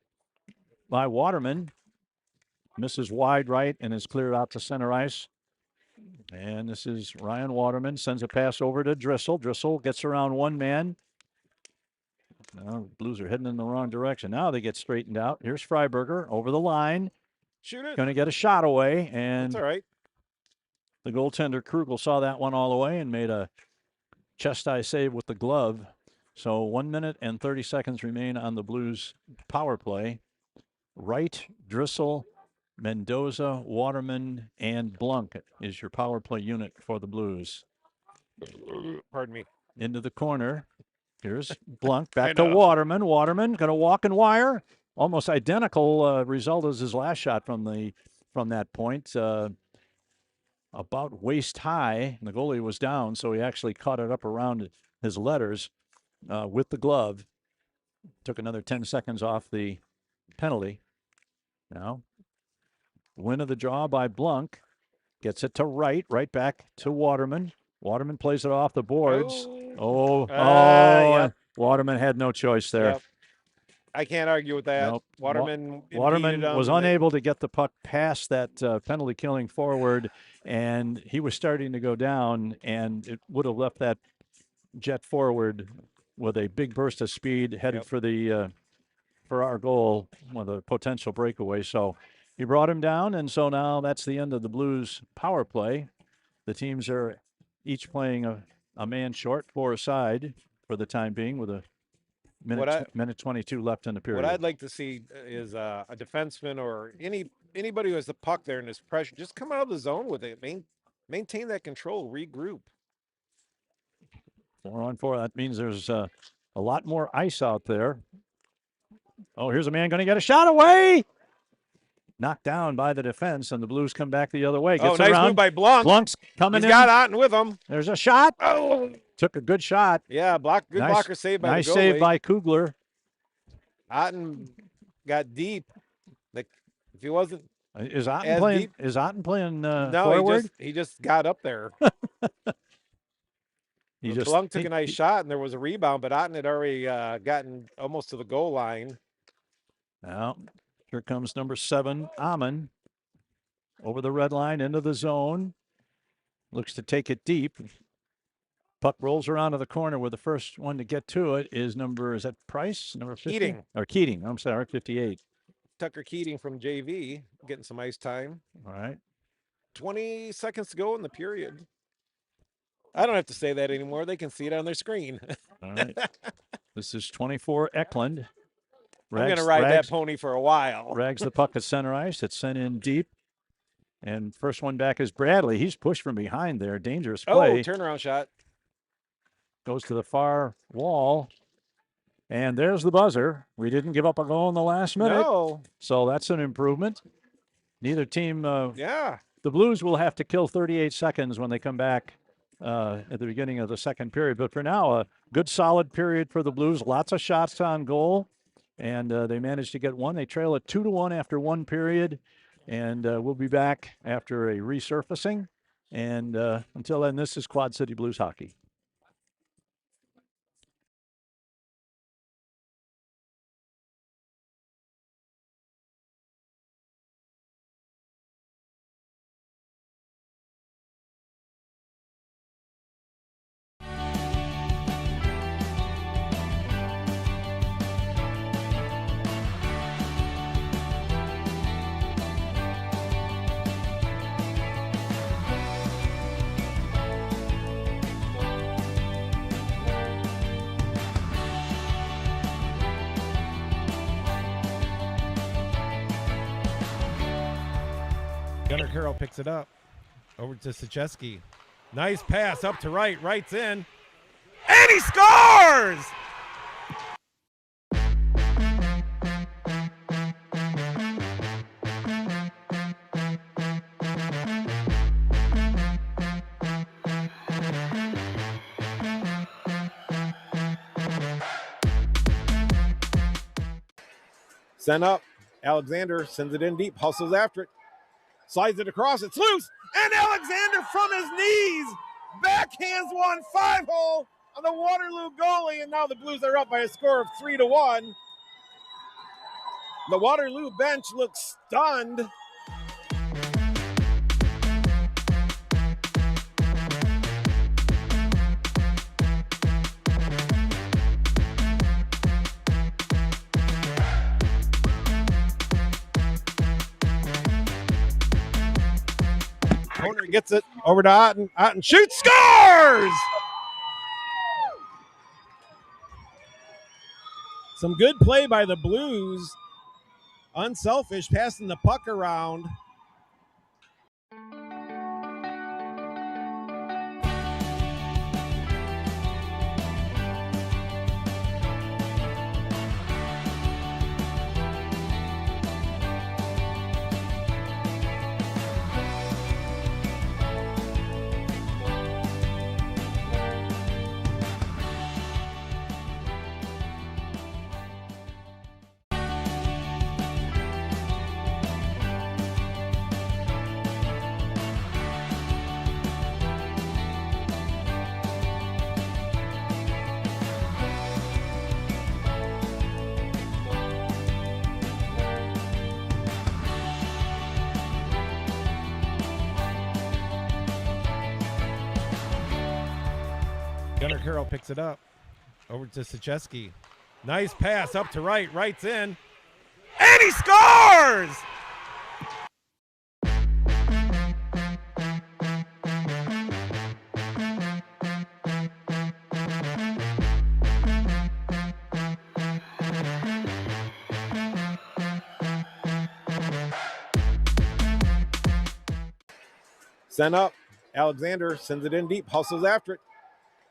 [SPEAKER 2] Waterman, misses wide right and is cleared out to center ice. And this is Ryan Waterman, sends a pass over to Drissel. Drissel gets around one man. Now the Blues are heading in the wrong direction. Now they get straightened out. Here's Freiberger over the line.
[SPEAKER 1] Shoot it.
[SPEAKER 2] Going to get a shot away. And
[SPEAKER 1] That's all right.
[SPEAKER 2] the goaltender Krugel saw that one all the way and made a chest-high save with the glove. So 1 minute and 30 seconds remain on the Blues power play. Wright, Drissel, Mendoza, Waterman, and Blunk is your power play unit for the Blues.
[SPEAKER 1] Pardon me.
[SPEAKER 2] Into the corner. Here's Blunk back
[SPEAKER 1] I
[SPEAKER 2] to
[SPEAKER 1] know.
[SPEAKER 2] Waterman. Waterman going to walk and wire. Almost identical result as his last shot from that point. About waist high. And the goalie was down, so he actually caught it up around his letters with the glove. Took another 10 seconds off the penalty. Now, win of the draw by Blunk. Gets it to Wright. Right back to Waterman. Waterman plays it off the boards.
[SPEAKER 1] Yep.
[SPEAKER 2] Waterman had no choice there.
[SPEAKER 1] Yep. I can't argue with that.
[SPEAKER 2] Nope.
[SPEAKER 1] Waterman
[SPEAKER 2] Was unable to get the puck past that penalty killing forward, and he was starting to go down, and it would have left that jet forward with a big burst of speed headed
[SPEAKER 1] Yep.
[SPEAKER 2] for our goal with a potential breakaway. So he brought him down, and so now that's the end of the Blues power play. The teams are each playing a man short, 4 aside for the time being, with a minute 22 left in the period.
[SPEAKER 1] What I'd like to see is a defenseman or anybody who has the puck there and is pressure, just come out of the zone with it. Maintain that control, regroup.
[SPEAKER 2] 4-on-4. That means there's a lot more ice out there. Oh, here's a man going to get a shot away. Knocked down by the defense, and the Blues come back the other way. Gets
[SPEAKER 1] nice
[SPEAKER 2] around.
[SPEAKER 1] move by Blunk.
[SPEAKER 2] Blunk's coming
[SPEAKER 1] He's
[SPEAKER 2] in.
[SPEAKER 1] got Otten with him.
[SPEAKER 2] There's a shot.
[SPEAKER 1] Oh,
[SPEAKER 2] Took a good shot.
[SPEAKER 1] yeah, good blocker save by
[SPEAKER 2] Nice
[SPEAKER 1] the goalie.
[SPEAKER 2] save by Kugler.
[SPEAKER 1] Otten got deep. Like if he wasn't,
[SPEAKER 2] Is Otten
[SPEAKER 1] as
[SPEAKER 2] playing?
[SPEAKER 1] deep-
[SPEAKER 2] Is Otten playing
[SPEAKER 1] no,
[SPEAKER 2] forward?
[SPEAKER 1] he just got up there. Blunk took a nice shot, and there was a rebound, but Otten had already gotten almost to the goal line.
[SPEAKER 2] Now, here comes number 7, Amon. Over the red line, into the zone. Looks to take it deep. Puck rolls around to the corner where the first one to get to it is that Price? Number 50?
[SPEAKER 1] Keating.
[SPEAKER 2] Or Keating, I'm sorry, 58.
[SPEAKER 1] Tucker Keating from JV getting some ice time.
[SPEAKER 2] All right.
[SPEAKER 1] 20 seconds to go in the period. I don't have to say that anymore. They can see it on their screen.
[SPEAKER 2] All right. This is 24 Eklund.
[SPEAKER 1] I'm going to ride that pony for a while.
[SPEAKER 2] Rags the puck at center ice. It's sent in deep. And first one back is Bradley. He's pushed from behind there. Dangerous play.
[SPEAKER 1] Oh, turnaround shot.
[SPEAKER 2] Goes to the far wall. And there's the buzzer. We didn't give up a goal in the last minute.
[SPEAKER 1] No.
[SPEAKER 2] So that's an improvement. Neither team.
[SPEAKER 1] Yeah.
[SPEAKER 2] The Blues will have to kill 38 seconds when they come back at the beginning of the second period. But for now, a good solid period for the Blues. Lots of shots on goal. And they managed to get one. They trail it 2-1 after one period. And we'll be back after a resurfacing. And until then, this is Quad City Blues Hockey.
[SPEAKER 1] Gunnar Carroll picks it up. Over to Sachesky. Nice pass up to Wright. Wright's in. And he scores! Sent up. Alexander sends it in deep, hustles after it. Slides it across, it's loose. And Alexander from his knees backhands one 5-hole on the Waterloo goalie. And now the Blues are up by a score of 3-1. The Waterloo bench looks stunned. Corner gets it over to Otten. Otten shoots, scores! Some good play by the Blues. Unselfish, passing the puck around. Gunnar Carroll picks it up. Over to Sachesky. Nice pass up to right. Right's in. And he scores! Sent up. Alexander sends it in deep, hustles after it.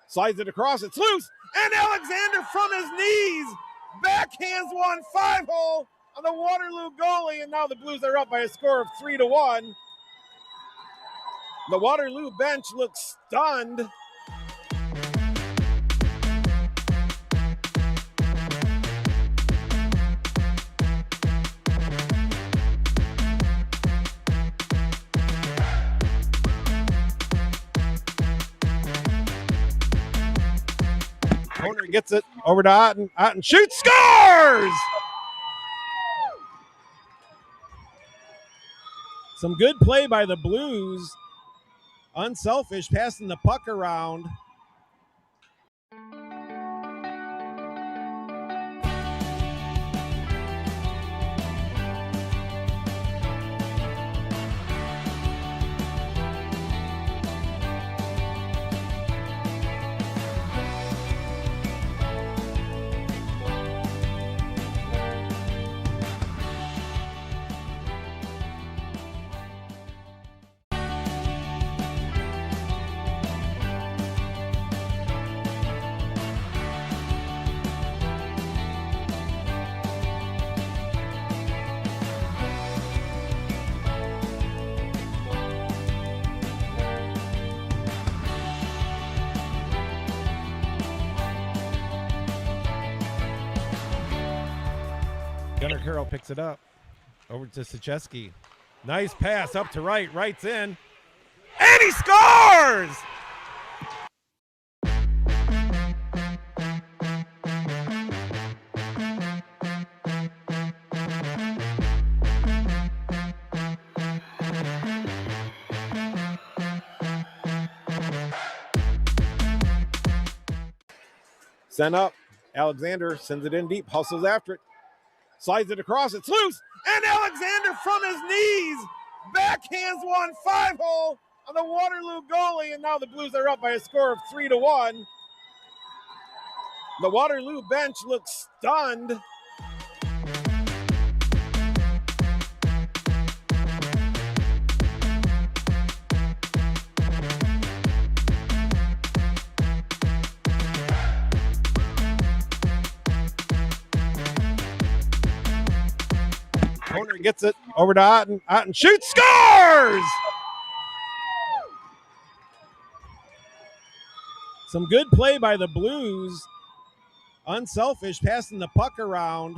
[SPEAKER 1] Slides it across, it's loose, and Alexander from his knees backhands one 5-hole on the Waterloo goalie, and now the Blues are up by a score of 3-1. The Waterloo bench looks stunned. Corner gets it over to Otten. Otten shoots, scores! Some good play by the Blues. Unselfish, passing the puck around. Gunnar Carroll picks it up. Over to Sachesky. Nice pass up to right. Right's in. And he scores! Sent up. Alexander sends it in deep, hustles after it. Slides it across, it's loose, and Alexander from his knees backhands one 5-hole on the Waterloo goalie, and now the Blues are up by a score of 3-1. The Waterloo bench looks stunned. Corner gets it over to Otten. Otten shoots, scores! Some good play by the Blues. Unselfish, passing the puck around.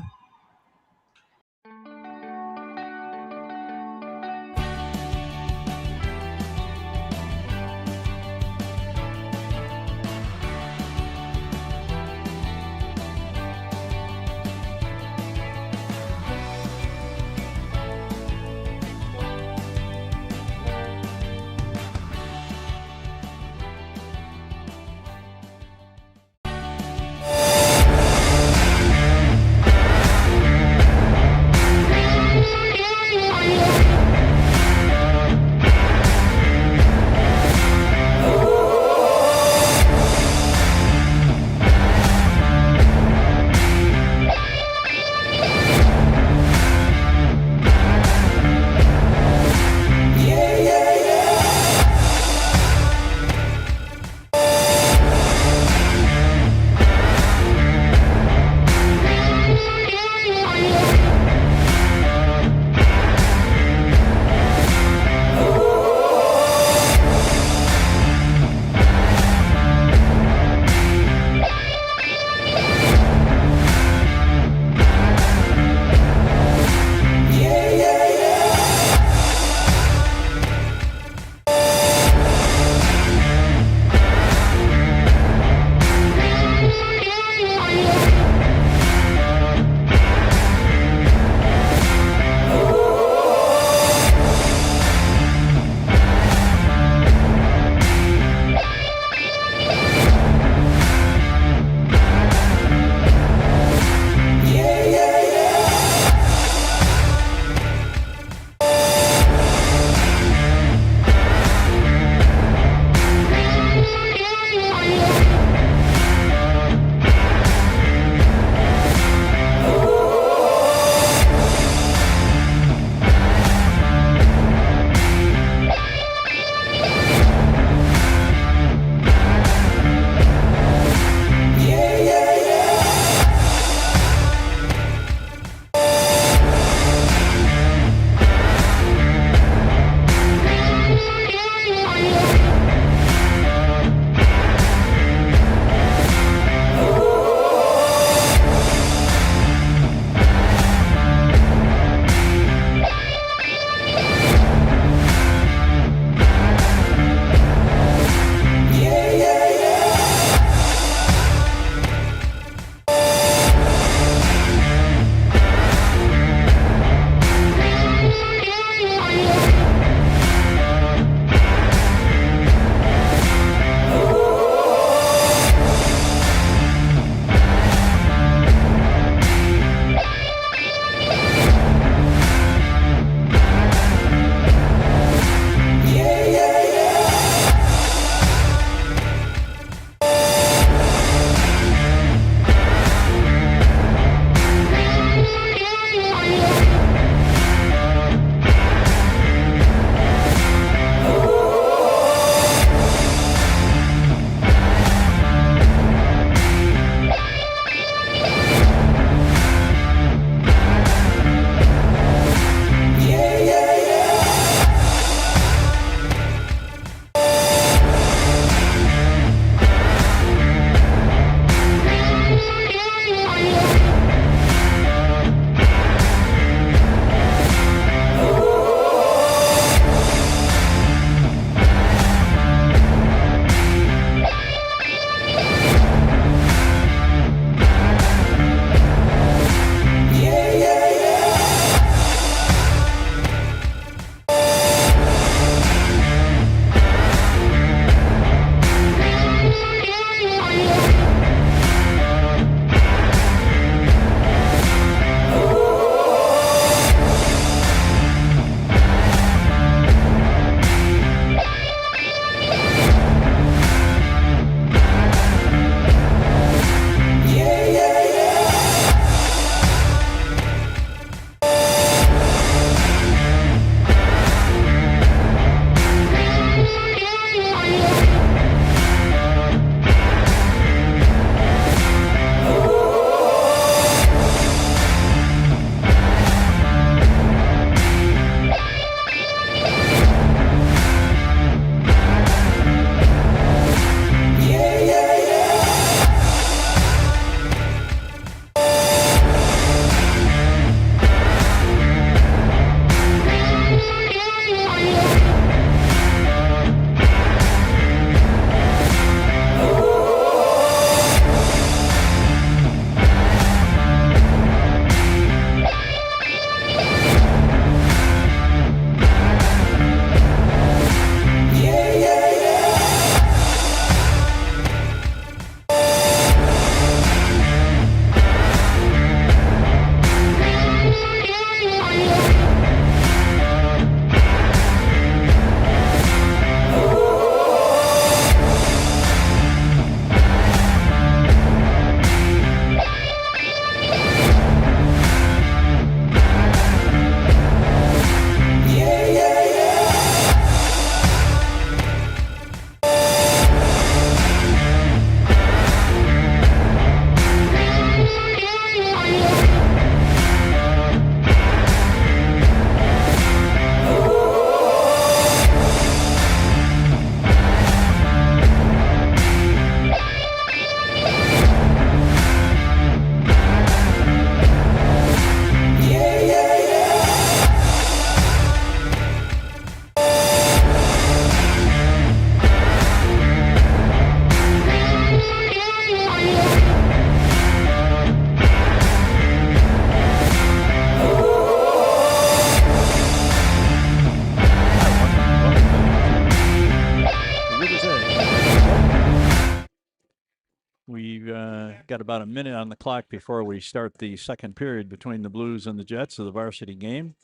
[SPEAKER 2] about a minute on the clock before we start the second period between the Blues and the Jets of the varsity game.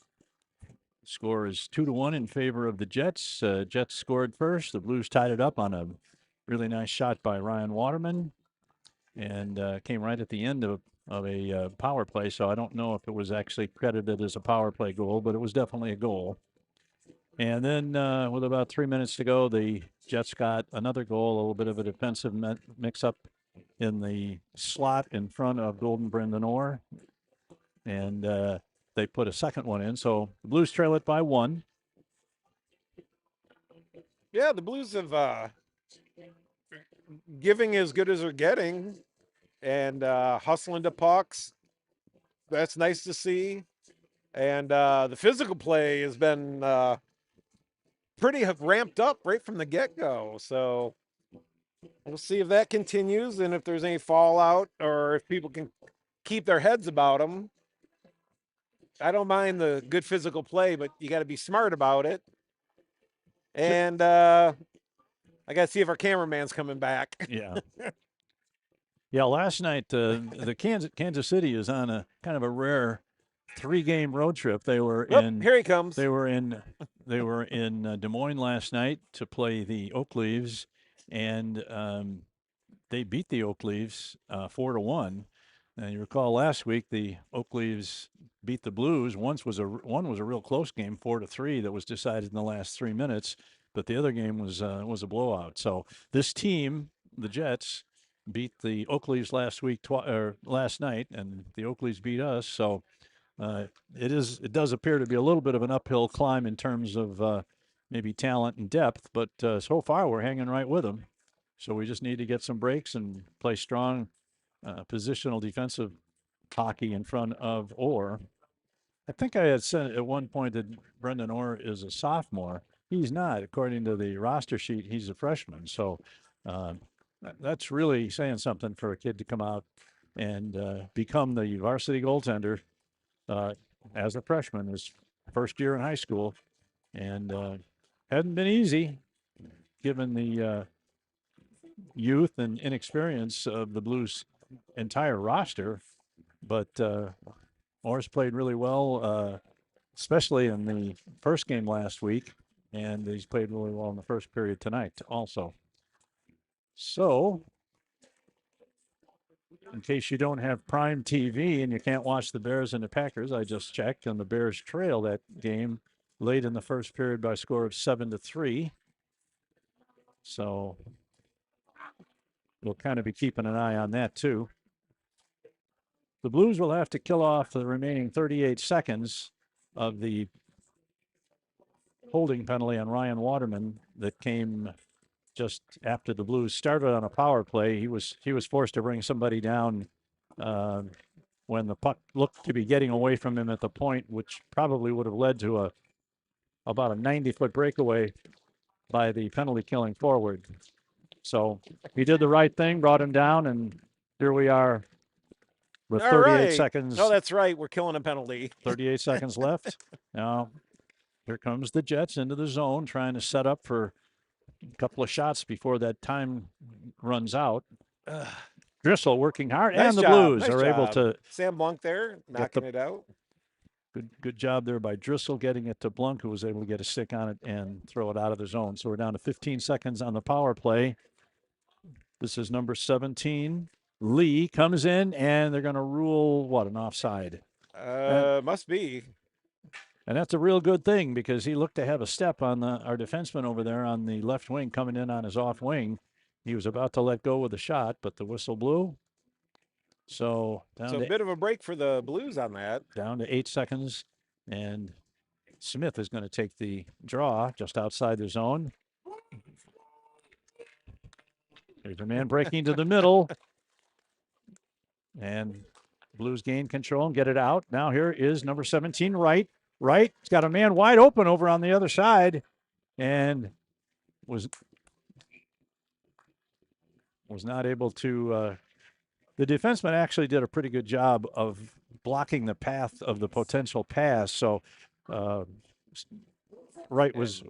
[SPEAKER 2] Score is 2-1 in favor of the Jets. Jets scored first. The Blues tied it up on a really nice shot by Ryan Waterman, and came right at the end of a power play. So I don't know if it was actually credited as a power play goal, but it was definitely a goal. And then with about 3 minutes to go, the Jets got another goal, a little bit of a defensive mix-up in the slot in front of Golden Brendan Orr. And they put a second one in. So the Blues trail it by 1.
[SPEAKER 1] Yeah, the Blues have giving as good as they're getting and hustling to pucks. That's nice to see. And the physical play has been pretty ramped up right from the get-go. So we'll see if that continues and if there's any fallout or if people can keep their heads about them. I don't mind the good physical play, but you got to be smart about it. And I got to see if our cameraman's coming back.
[SPEAKER 2] Yeah. Yeah, last night the Kansas City is on a kind of a rare 3-game road trip. They were
[SPEAKER 1] Here he comes.
[SPEAKER 2] They were in Des Moines last night to play the Oak Leaves, and they beat the Oak Leaves 4-1. And you recall last week the Oak Leaves beat the Blues. One was a real close game, 4-3, that was decided in the last 3 minutes, but the other game was a blowout. So this team, the Jets, beat the Oak Leaves last night, and the Oak Leaves beat us. So it does appear to be a little bit of an uphill climb in terms of maybe talent and depth, but so far we're hanging right with them. So we just need to get some breaks and play strong positional defensive hockey in front of Orr. I think I had said at one point that Brendan Orr is a sophomore. He's not. According to the roster sheet, he's a freshman. So that's really saying something for a kid to come out and become the varsity goaltender as a freshman, his first year in high school. And hadn't been easy given the youth and inexperience of the Blues' entire roster. But Orr's played really well, especially in the first game last week. And he's played really well in the first period tonight also. So, in case you don't have Prime TV and you can't watch the Bears and the Packers, I just checked, and the Bears trail that game late in the first period by a score of 7-3. So we'll kind of be keeping an eye on that too. The Blues will have to kill off the remaining 38 seconds of the holding penalty on Ryan Waterman that came just after the Blues started on a power play. He was forced to bring somebody down when the puck looked to be getting away from him at the point, which probably would have led to about a 90-foot breakaway by the penalty killing forward. So he did the right thing, brought him down, and here we are with 38 seconds.
[SPEAKER 1] No, that's right. We're killing a penalty.
[SPEAKER 2] 38 seconds left. Now, here comes the Jets into the zone, trying to set up for a couple of shots before that time runs out. Driscoll working hard,
[SPEAKER 1] Nice
[SPEAKER 2] and the
[SPEAKER 1] job,
[SPEAKER 2] Blues
[SPEAKER 1] nice
[SPEAKER 2] are able
[SPEAKER 1] job.
[SPEAKER 2] to.
[SPEAKER 1] Sam Blanc there, knocking it out.
[SPEAKER 2] Good job there by Driscoll getting it to Blanc, who was able to get a stick on it and throw it out of the zone. So we're down to 15 seconds on the power play. This is number 17. Lee comes in, and they're going to rule, an offside?
[SPEAKER 1] Must be.
[SPEAKER 2] And that's a real good thing because he looked to have a step on our defenseman over there on the left wing coming in on his off wing. He was about to let go with a shot, but the whistle blew. So
[SPEAKER 1] a bit of a break for the Blues on that.
[SPEAKER 2] Down to 8 seconds, and Smith is going to take the draw just outside the zone. There's a man breaking to the middle. And Blues gain control and get it out. Now here is number 17, Wright. Wright, he's got a man wide open over on the other side, and was not able to. The defenseman actually did a pretty good job of blocking the path of the potential pass. So Wright was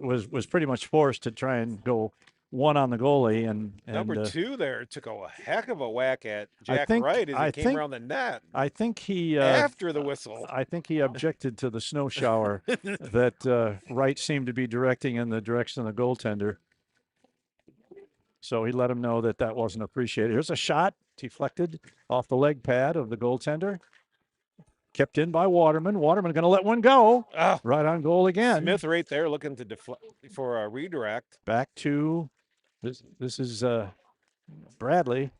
[SPEAKER 2] pretty much forced to try and go one on the goalie. And
[SPEAKER 1] Number 2 there took a heck of a whack at
[SPEAKER 2] I
[SPEAKER 1] Jack
[SPEAKER 2] think-
[SPEAKER 1] Wright as
[SPEAKER 2] I
[SPEAKER 1] he came
[SPEAKER 2] think-
[SPEAKER 1] around the net
[SPEAKER 2] I think he
[SPEAKER 1] after the whistle.
[SPEAKER 2] I think he objected to the snow shower that Wright seemed to be directing in the direction of the goaltender. So he let him know that that wasn't appreciated. Here's a shot deflected off the leg pad of the goaltender. Kept in by Waterman. Waterman going to let one go.
[SPEAKER 1] Oh,
[SPEAKER 2] Right on goal again.
[SPEAKER 1] Smith right there looking to for a redirect.
[SPEAKER 2] Back to this is Bradley.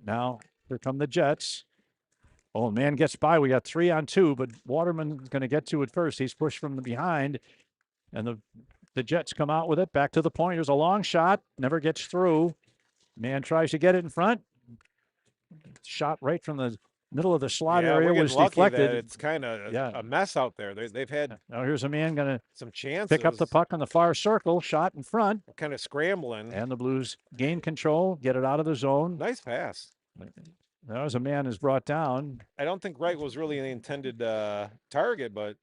[SPEAKER 2] Now here come the Jets. Oh, man gets by. We got 3-on-2, but Waterman's going to get to it first. He's pushed from the behind, and the Jets come out with it. Back to the point. There's a long shot. Never gets through. Man tries to get it in front. Shot right from the middle of the slot
[SPEAKER 1] Yeah,
[SPEAKER 2] area
[SPEAKER 1] we're
[SPEAKER 2] was
[SPEAKER 1] getting lucky that
[SPEAKER 2] deflected.
[SPEAKER 1] it's kind of
[SPEAKER 2] Yeah.
[SPEAKER 1] a mess out there. They've had
[SPEAKER 2] Now here's a man going to
[SPEAKER 1] some chances.
[SPEAKER 2] pick up the puck on the far circle. Shot in front.
[SPEAKER 1] Kind of scrambling.
[SPEAKER 2] And the Blues gain control, get it out of the zone.
[SPEAKER 1] Nice pass.
[SPEAKER 2] There was a man who's brought down.
[SPEAKER 1] I don't think Wright was really the intended target, but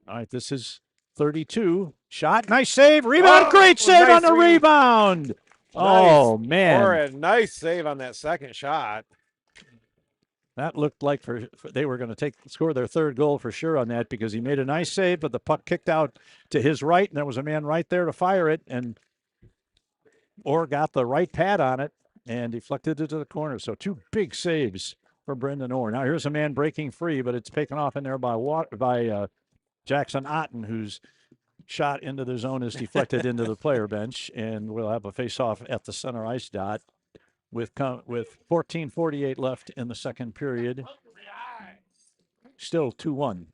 [SPEAKER 2] All right, this is 32. Shot, nice save, rebound,
[SPEAKER 1] Oh,
[SPEAKER 2] great save
[SPEAKER 1] nice
[SPEAKER 2] on the rebound. Oh, man.
[SPEAKER 1] or a nice save on that second shot.
[SPEAKER 2] That looked like they were going to score their third goal for sure on that because he made a nice save, but the puck kicked out to his right, and there was a man right there to fire it, and Orr got the right pad on it and deflected it to the corner. So 2 big saves for Brendan Orr. Now here's a man breaking free, but it's taken off in there by Jackson Otten, whose shot into the zone is deflected into the player bench, and we'll have a face-off at the center ice dot with 14:48 left in the second period. Still 2-1.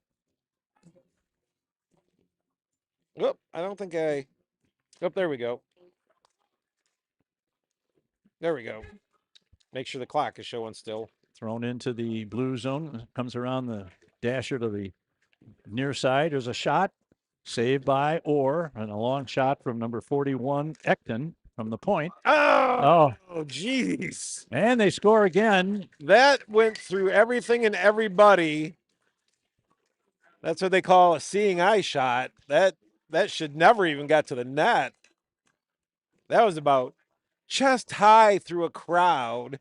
[SPEAKER 1] Whoop, I don't think I. Oh, there we go. There we go. Make sure the clock is showing still.
[SPEAKER 2] Thrown into the blue zone, comes around the dasher to the near side. There's a shot, saved by Orr, and a long shot from number 41, Ekton, from the point.
[SPEAKER 1] Oh, jeez.
[SPEAKER 2] And they score again.
[SPEAKER 1] That went through everything and everybody. That's what they call a seeing eye shot. That should never even got to the net. That was about chest high through a crowd.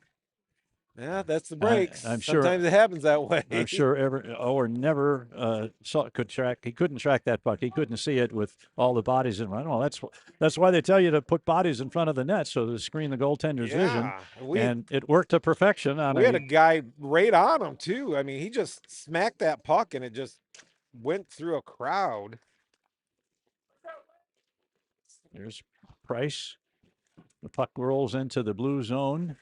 [SPEAKER 1] Yeah, that's the breaks.
[SPEAKER 2] I'm sure-
[SPEAKER 1] Sometimes it happens that way.
[SPEAKER 2] I'm sure Orr never he couldn't track that puck. He couldn't see it with all the bodies in front. Well, that's why they tell you to put bodies in front of the net so to screen the goaltender's vision. And it worked to perfection.
[SPEAKER 1] We had a guy right on him too. I mean, he just smacked that puck and it just went through a crowd.
[SPEAKER 2] There's Price. The puck rolls into the blue zone.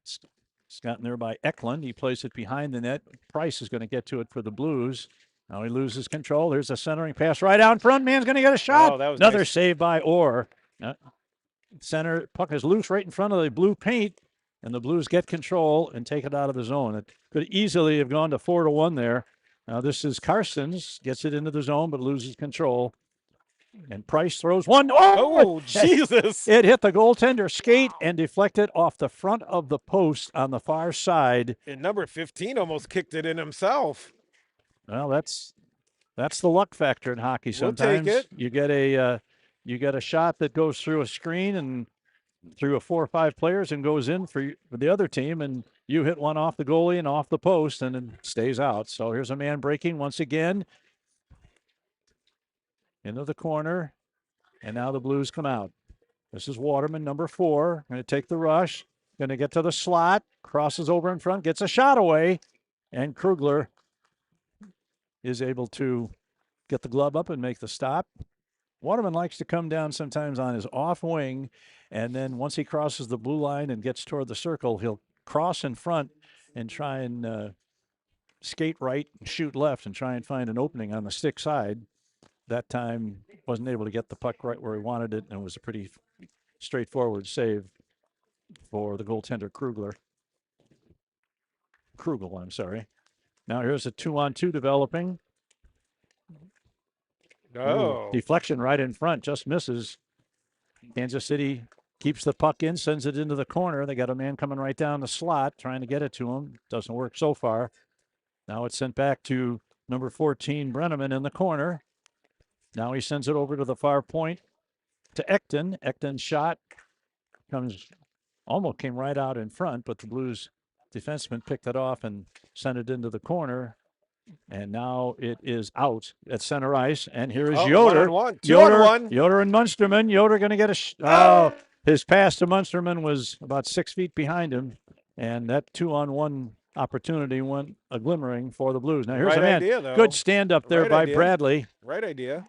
[SPEAKER 2] It's gotten there by Eklund. He plays it behind the net. Price is going to get to it for the Blues. Now he loses control. There's a centering pass right out in front. Man's going to get a shot.
[SPEAKER 1] Oh, that was
[SPEAKER 2] another
[SPEAKER 1] nice.
[SPEAKER 2] save by Orr. Center puck is loose right in front of the blue paint, and the Blues get control and take it out of the zone. It could easily have gone to 4-1 there. Now this is Carstens, gets it into the zone but loses control. And Price throws one.
[SPEAKER 1] Oh, Jesus.
[SPEAKER 2] It hit the goaltender skate and deflected off the front of the post on the far side.
[SPEAKER 1] And number 15 almost kicked it in himself.
[SPEAKER 2] Well, that's the luck factor in hockey.
[SPEAKER 1] We'll take
[SPEAKER 2] Sometimes
[SPEAKER 1] it.
[SPEAKER 2] you get a shot that goes through a screen and through 4 or 5 players and goes in for the other team, and you hit one off the goalie and off the post and it stays out. So here's a man breaking once again into the corner, and now the Blues come out. This is Waterman, number 4, going to take the rush, going to get to the slot, crosses over in front, gets a shot away, and Krugler is able to get the glove up and make the stop. Waterman likes to come down sometimes on his off wing, and then once he crosses the blue line and gets toward the circle, he'll cross in front and try and skate right and shoot left and try and find an opening on the stick side. That time wasn't able to get the puck right where he wanted it, and it was a pretty straightforward save for the goaltender Krugel, I'm sorry. Now here's a 2-on-2 developing.
[SPEAKER 1] Oh.
[SPEAKER 2] Deflection right in front, just misses. Kansas City keeps the puck in, sends it into the corner. They got a man coming right down the slot, trying to get it to him. Doesn't work so far. Now it's sent back to number 14, Brenneman in the corner. Now he sends it over to the far point to Ekton. Ekton's shot almost came right out in front, but the Blues defenseman picked it off and sent it into the corner. And now it is out at center ice. And here is Yoder.
[SPEAKER 1] 1-on-1. 2-on-1.
[SPEAKER 2] Yoder and Munsterman. Yoder going to get his pass to Munsterman was about 6 feet behind him. And that 2-on-1 opportunity went a glimmering for the Blues. Now here's
[SPEAKER 1] Right
[SPEAKER 2] a man.
[SPEAKER 1] idea, though.
[SPEAKER 2] Good stand up there
[SPEAKER 1] Right
[SPEAKER 2] by
[SPEAKER 1] idea.
[SPEAKER 2] Bradley.
[SPEAKER 1] Right idea.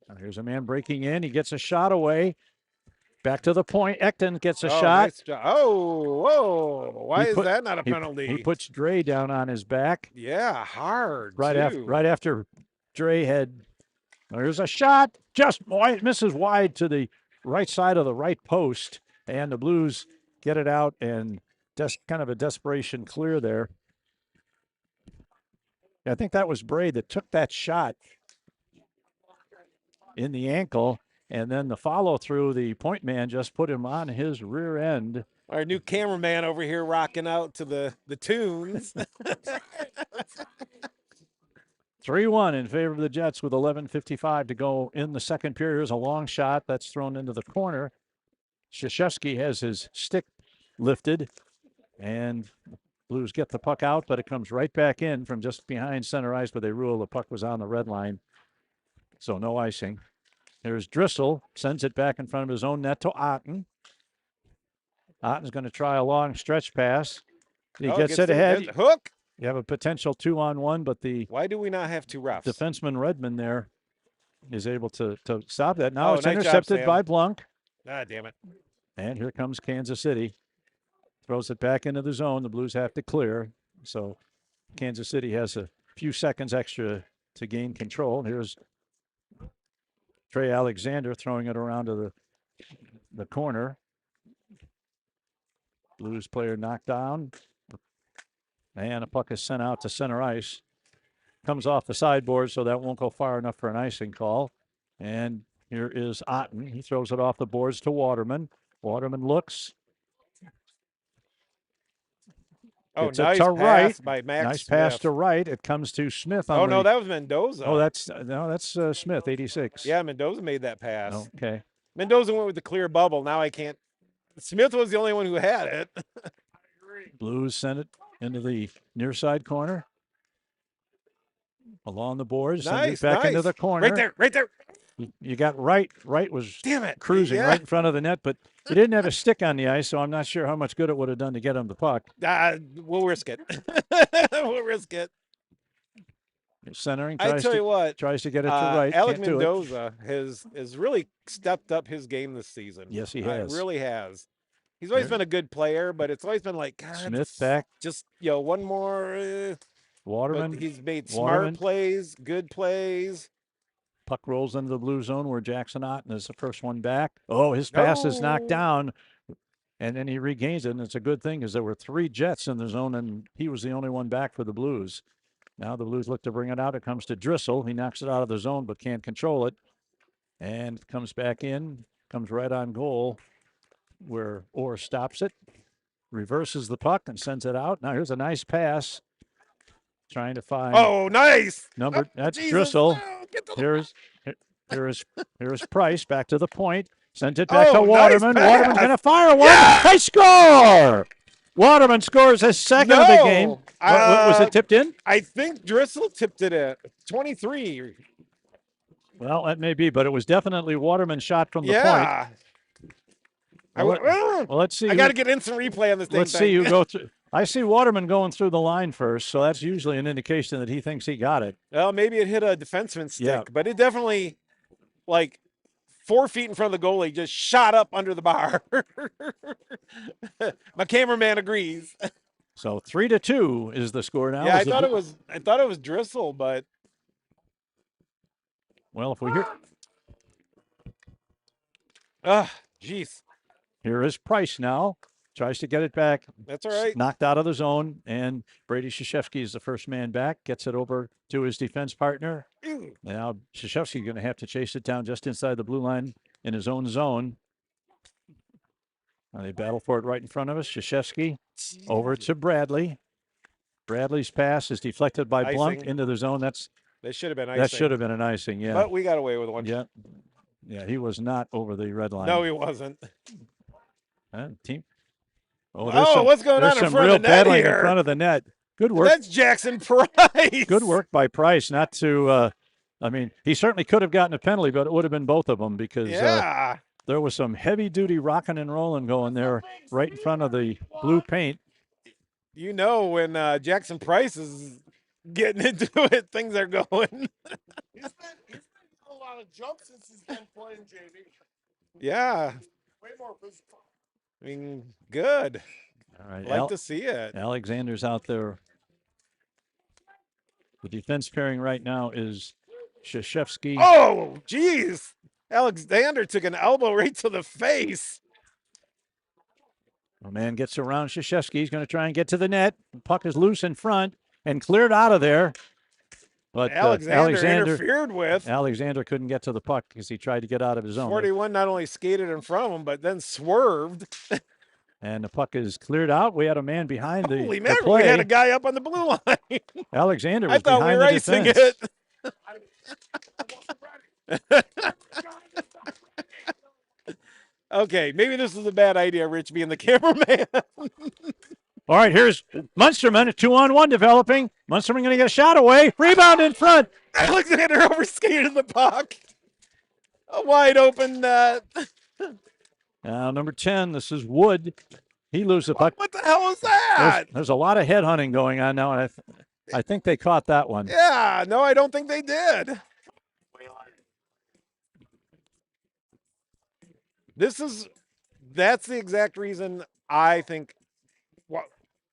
[SPEAKER 2] Now here's a man breaking in. He gets a shot away. Back to the point. Ekton gets a shot.
[SPEAKER 1] Nice job. Oh, whoa. Why is that not a penalty?
[SPEAKER 2] He puts Dre down on his back.
[SPEAKER 1] Yeah, hard.
[SPEAKER 2] Right
[SPEAKER 1] too.
[SPEAKER 2] after Dre had. There's a shot. Just misses wide to the right side of the right post. And the Blues get it out and just kind of a desperation clear there. I think that was Bray that took that shot in the ankle. And then the follow through, the point man just put him on his rear end.
[SPEAKER 1] Our new cameraman over here rocking out to the tunes.
[SPEAKER 2] 3-1 in favor of the Jets with 11:55 to go in the second period. Here's a long shot that's thrown into the corner. Krzyzewski has his stick lifted, and Blues get the puck out, but it comes right back in from just behind center ice, but they rule the puck was on the red line, so no icing. Here's Drissel, sends it back in front of his own net to Otten. Otten's going to try a long stretch pass. He gets it ahead.
[SPEAKER 1] Hook.
[SPEAKER 2] You have a potential 2-on-1, but the
[SPEAKER 1] Why do we not have two refs?
[SPEAKER 2] defenseman Redmond there is able to stop that. Now it's
[SPEAKER 1] nice job,
[SPEAKER 2] intercepted
[SPEAKER 1] Sam.
[SPEAKER 2] by Blunk.
[SPEAKER 1] Ah, damn it.
[SPEAKER 2] And here comes Kansas City. Throws it back into the zone. The Blues have to clear. So Kansas City has a few seconds extra to gain control. Here's Trey Alexander throwing it around to the corner. Blues player knocked down. And a puck is sent out to center ice. Comes off the sideboard, so that won't go far enough for an icing call. And here is Otten. He throws it off the boards to Waterman. Waterman looks.
[SPEAKER 1] Oh,
[SPEAKER 2] It's
[SPEAKER 1] nice
[SPEAKER 2] to
[SPEAKER 1] pass
[SPEAKER 2] right.
[SPEAKER 1] by Max
[SPEAKER 2] Nice pass
[SPEAKER 1] Smith.
[SPEAKER 2] to right. It comes to Smith.
[SPEAKER 1] Oh, no, that was Mendoza.
[SPEAKER 2] Oh, that's Smith, 86.
[SPEAKER 1] Yeah, Mendoza made that pass.
[SPEAKER 2] Okay.
[SPEAKER 1] Mendoza went with the clear bubble. Now I can't. Smith was the only one who had it.
[SPEAKER 2] Blues send it into the near side corner. Along the boards. Send it back into the corner.
[SPEAKER 1] Right there.
[SPEAKER 2] You got Wright. Wright was
[SPEAKER 1] Damn it.
[SPEAKER 2] cruising right in front of the net, but he didn't have a stick on the ice, so I'm not sure how much good it would have done to get him the puck.
[SPEAKER 1] We'll risk it. We'll risk it.
[SPEAKER 2] Centering.
[SPEAKER 1] I tell you what.
[SPEAKER 2] Tries to get it to Wright.
[SPEAKER 1] Alec
[SPEAKER 2] Can't do it.
[SPEAKER 1] Mendoza has really stepped up his game this season.
[SPEAKER 2] Yes, he has.
[SPEAKER 1] Really has. He's always been a good player, but it's always been like, God,
[SPEAKER 2] Smith back.
[SPEAKER 1] just one more.
[SPEAKER 2] Waterman.
[SPEAKER 1] But he's made
[SPEAKER 2] Waterman.
[SPEAKER 1] smart plays, good plays.
[SPEAKER 2] Puck rolls into the blue zone where Jackson Otten is the first one back. Oh, his pass is knocked down, and then he regains it, and it's a good thing because there were 3 Jets in the zone, and he was the only one back for the Blues. Now the Blues look to bring it out. It comes to Drissel. He knocks it out of the zone but can't control it, and comes back in, comes right on goal where Orr stops it, reverses the puck and sends it out. Now here's a nice pass. Trying to find.
[SPEAKER 1] Oh, nice.
[SPEAKER 2] That's
[SPEAKER 1] Jesus.
[SPEAKER 2] Drissel.
[SPEAKER 1] Oh, get the-
[SPEAKER 2] Here's Price back to the point. Sent it back to
[SPEAKER 1] nice
[SPEAKER 2] Waterman.
[SPEAKER 1] pass.
[SPEAKER 2] Waterman's going to fire one. They score! Waterman scores his second of the game. What, was it tipped in?
[SPEAKER 1] I think Drissel tipped it at 23.
[SPEAKER 2] Well, that may be, but it was definitely Waterman's shot from the point.
[SPEAKER 1] Yeah.
[SPEAKER 2] Well, let's see.
[SPEAKER 1] I got to get instant replay on this thing.
[SPEAKER 2] Let's see who go through. I see Waterman going through the line first, so that's usually an indication that he thinks he got it.
[SPEAKER 1] Well, maybe it hit a defenseman's stick,
[SPEAKER 2] Yeah.
[SPEAKER 1] but it definitely, 4 feet in front of the goalie, just shot up under the bar. My cameraman agrees.
[SPEAKER 2] So 3-2 is the score now.
[SPEAKER 1] Yeah, I thought it was Drissel, but
[SPEAKER 2] well, if we hear
[SPEAKER 1] jeez,
[SPEAKER 2] here is Price now. Tries to get it back.
[SPEAKER 1] that's all right.
[SPEAKER 2] Knocked out of the zone, and Brady Krzyzewski is the first man back. Gets it over to his defense partner.
[SPEAKER 1] Ew.
[SPEAKER 2] Now Krzyzewski going to have to chase it down just inside the blue line in his own zone. Now they battle for it right in front of us. Krzyzewski over to Bradley. Bradley's pass is deflected by Blunk
[SPEAKER 1] Icing.
[SPEAKER 2] into the zone.
[SPEAKER 1] That should have been icing.
[SPEAKER 2] That should have been an icing. Yeah.
[SPEAKER 1] But we got away with one.
[SPEAKER 2] Yeah. Yeah, he was not over the red line.
[SPEAKER 1] No, he wasn't.
[SPEAKER 2] Team.
[SPEAKER 1] Oh, what's going
[SPEAKER 2] there's
[SPEAKER 1] on in
[SPEAKER 2] some
[SPEAKER 1] front
[SPEAKER 2] real
[SPEAKER 1] of the net
[SPEAKER 2] battling in
[SPEAKER 1] here?
[SPEAKER 2] front of the net. Good work.
[SPEAKER 1] That's Jackson Price.
[SPEAKER 2] Good work by Price not to. I mean, he certainly could have gotten a penalty, but it would have been both of them because
[SPEAKER 1] Yeah.
[SPEAKER 2] there was some heavy-duty rocking and rolling going there right in front of the blue paint.
[SPEAKER 1] You know when Jackson Price is getting into it, things are going.
[SPEAKER 3] He's been a lot of jumps since he's been playing JV.
[SPEAKER 1] Yeah.
[SPEAKER 3] Way more physical.
[SPEAKER 1] I mean, good.
[SPEAKER 2] All right,
[SPEAKER 1] Like to see it.
[SPEAKER 2] Alexander's out there. The defense pairing right now is Krzyzewski.
[SPEAKER 1] Oh, geez. Alexander took an elbow right to the face.
[SPEAKER 2] A man gets around Krzyzewski. He's going to try and get to the net. The puck is loose in front and cleared out of there. But
[SPEAKER 1] Alexander interfered with.
[SPEAKER 2] Alexander couldn't get to the puck because he tried to get out of his zone.
[SPEAKER 1] 41 not only skated in front of him, but then swerved.
[SPEAKER 2] And the puck is cleared out. We had a man behind the,
[SPEAKER 1] Holy
[SPEAKER 2] the
[SPEAKER 1] mackerel,
[SPEAKER 2] play.
[SPEAKER 1] we had a guy up on the blue line.
[SPEAKER 2] Alexander was
[SPEAKER 1] I thought we
[SPEAKER 2] behind
[SPEAKER 1] were
[SPEAKER 2] the
[SPEAKER 1] icing
[SPEAKER 2] defense.
[SPEAKER 1] it. Okay, maybe this is a bad idea, Rich being the cameraman.
[SPEAKER 2] All right, here's Munsterman, a 2-on-1 developing. Munsterman going to get a shot away. Rebound in front.
[SPEAKER 1] Alexander overskated the puck. A wide open net.
[SPEAKER 2] Now, number 10, this is Wood. He loses the puck.
[SPEAKER 1] What the hell is that?
[SPEAKER 2] There's a lot of headhunting going on now, and I think they caught that one.
[SPEAKER 1] Yeah, no, I don't think they did. That's the exact reason I think. Well,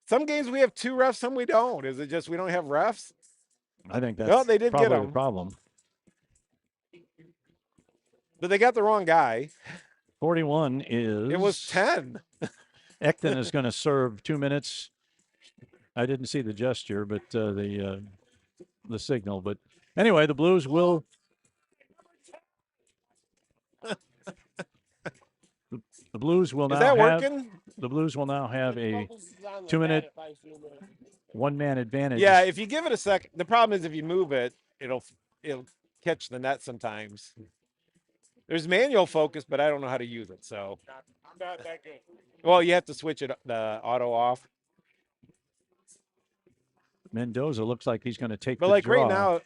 [SPEAKER 1] some games we have 2 refs, some we don't. Is it just we don't have refs?
[SPEAKER 2] I think that's
[SPEAKER 1] No, they did
[SPEAKER 2] probably
[SPEAKER 1] get
[SPEAKER 2] the
[SPEAKER 1] him.
[SPEAKER 2] problem.
[SPEAKER 1] But they got the wrong guy.
[SPEAKER 2] 41 is.
[SPEAKER 1] It was 10.
[SPEAKER 2] Ekton is going to serve 2 minutes. I didn't see the gesture, but the signal. But anyway, the Blues will. The Blues will now
[SPEAKER 1] Is that
[SPEAKER 2] have.
[SPEAKER 1] working?
[SPEAKER 2] The Blues will now have a 2-minute, 1-man advantage.
[SPEAKER 1] Yeah, if you give it a second. The problem is if you move it, it'll catch the net sometimes. There's manual focus, but I don't know how to use it. So
[SPEAKER 3] I'm not that good.
[SPEAKER 1] Well, you have to switch it the auto off.
[SPEAKER 2] Mendoza looks like he's going to take
[SPEAKER 1] But
[SPEAKER 2] the
[SPEAKER 1] like
[SPEAKER 2] draw.
[SPEAKER 1] right now,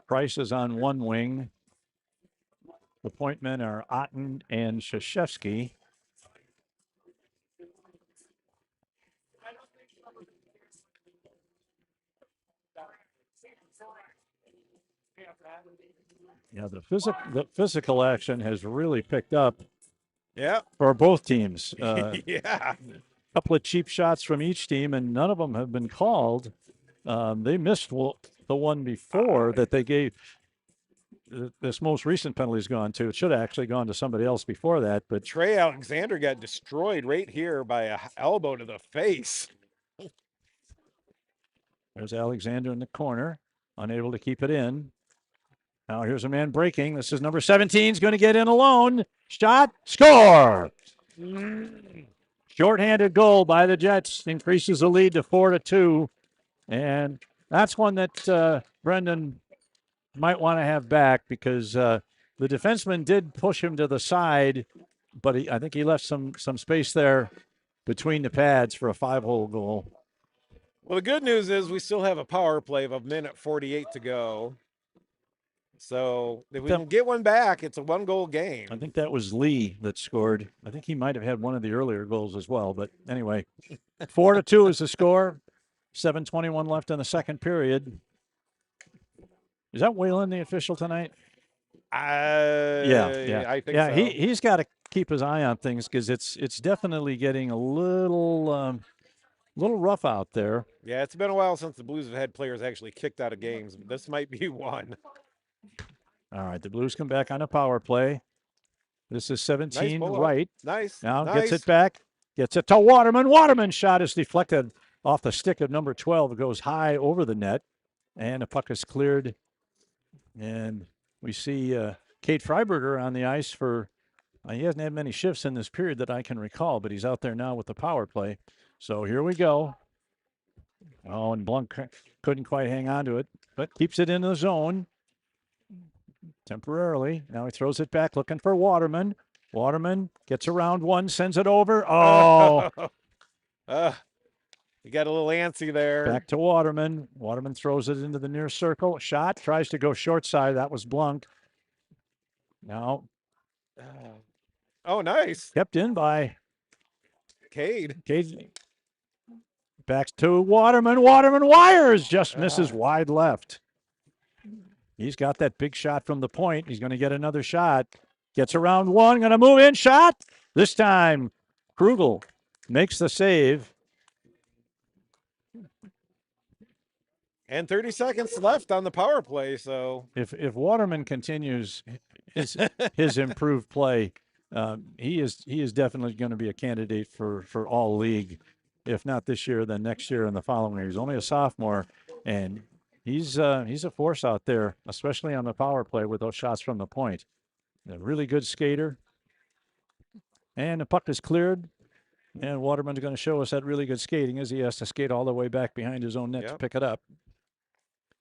[SPEAKER 2] Price is on one wing. The point men are Otten and Krzyzewski. Yeah, the physical action has really picked up.
[SPEAKER 1] Yeah.
[SPEAKER 2] For both teams.
[SPEAKER 1] Yeah.
[SPEAKER 2] A couple of cheap shots from each team, and none of them have been called. They missed the one before that they gave. This most recent penalty has gone to. It should have actually gone to somebody else before that. But
[SPEAKER 1] Trey Alexander got destroyed right here by a elbow to the face.
[SPEAKER 2] There's Alexander in the corner, unable to keep it in. Now here's a man breaking. This is number 17. He's going to get in alone. Shot, score. Shorthanded goal by the Jets increases the lead to 4-2. And that's one that Brendan might want to have back because the defenseman did push him to the side, but I think he left some space there between the pads for a 5-hole goal.
[SPEAKER 1] Well, the good news is we still have a power play of 1:48 to go. So if we can get one back, it's a 1-goal game.
[SPEAKER 2] I think that was Lee that scored. I think he might have had one of the earlier goals as well. But anyway, 4-2 is the score. 7:21 left in the second period. Is that Whalen the official tonight? Yeah.
[SPEAKER 1] I think so.
[SPEAKER 2] He's got to keep his eye on things because it's definitely getting a little rough out there.
[SPEAKER 1] Yeah, it's been a while since the Blues have had players actually kicked out of games, but this might be one.
[SPEAKER 2] All right, the Blues come back on a power play. This is 17 right.
[SPEAKER 1] Nice.
[SPEAKER 2] Now
[SPEAKER 1] nice.
[SPEAKER 2] gets it back. Gets it to Waterman. Waterman's shot is deflected off the stick of number 12. It goes high over the net. And the puck is cleared. And we see Kate Freiberger on the ice for, he hasn't had many shifts in this period that I can recall, but he's out there now with the power play. So here we go. Oh, and Blunk couldn't quite hang on to it. but keeps it in the zone temporarily. Now he throws it back, looking for Waterman. Waterman gets around one, sends it over. Oh,
[SPEAKER 1] You got a little antsy there.
[SPEAKER 2] back to Waterman. Waterman throws it into the near circle. Shot, tries to go short side. That was Blunk. Now
[SPEAKER 1] Oh, nice.
[SPEAKER 2] kept in by
[SPEAKER 1] Cade.
[SPEAKER 2] Cade. Back to Waterman. Waterman wires, just misses wide left. He's got that big shot from the point. He's going to get another shot. Gets around one, going to move in, shot. This time, Krugel makes the save.
[SPEAKER 1] And 30 seconds left on the power play. So
[SPEAKER 2] If Waterman continues his improved play, he is definitely going to be a candidate for all league. If not this year, then next year and the following year. He's only a sophomore, and he's a force out there, especially on the power play with those shots from the point. A really good skater. And the puck is cleared. And Waterman's going to show us that really good skating as he has to skate all the way back behind his own net to
[SPEAKER 1] Yep.
[SPEAKER 2] pick it up.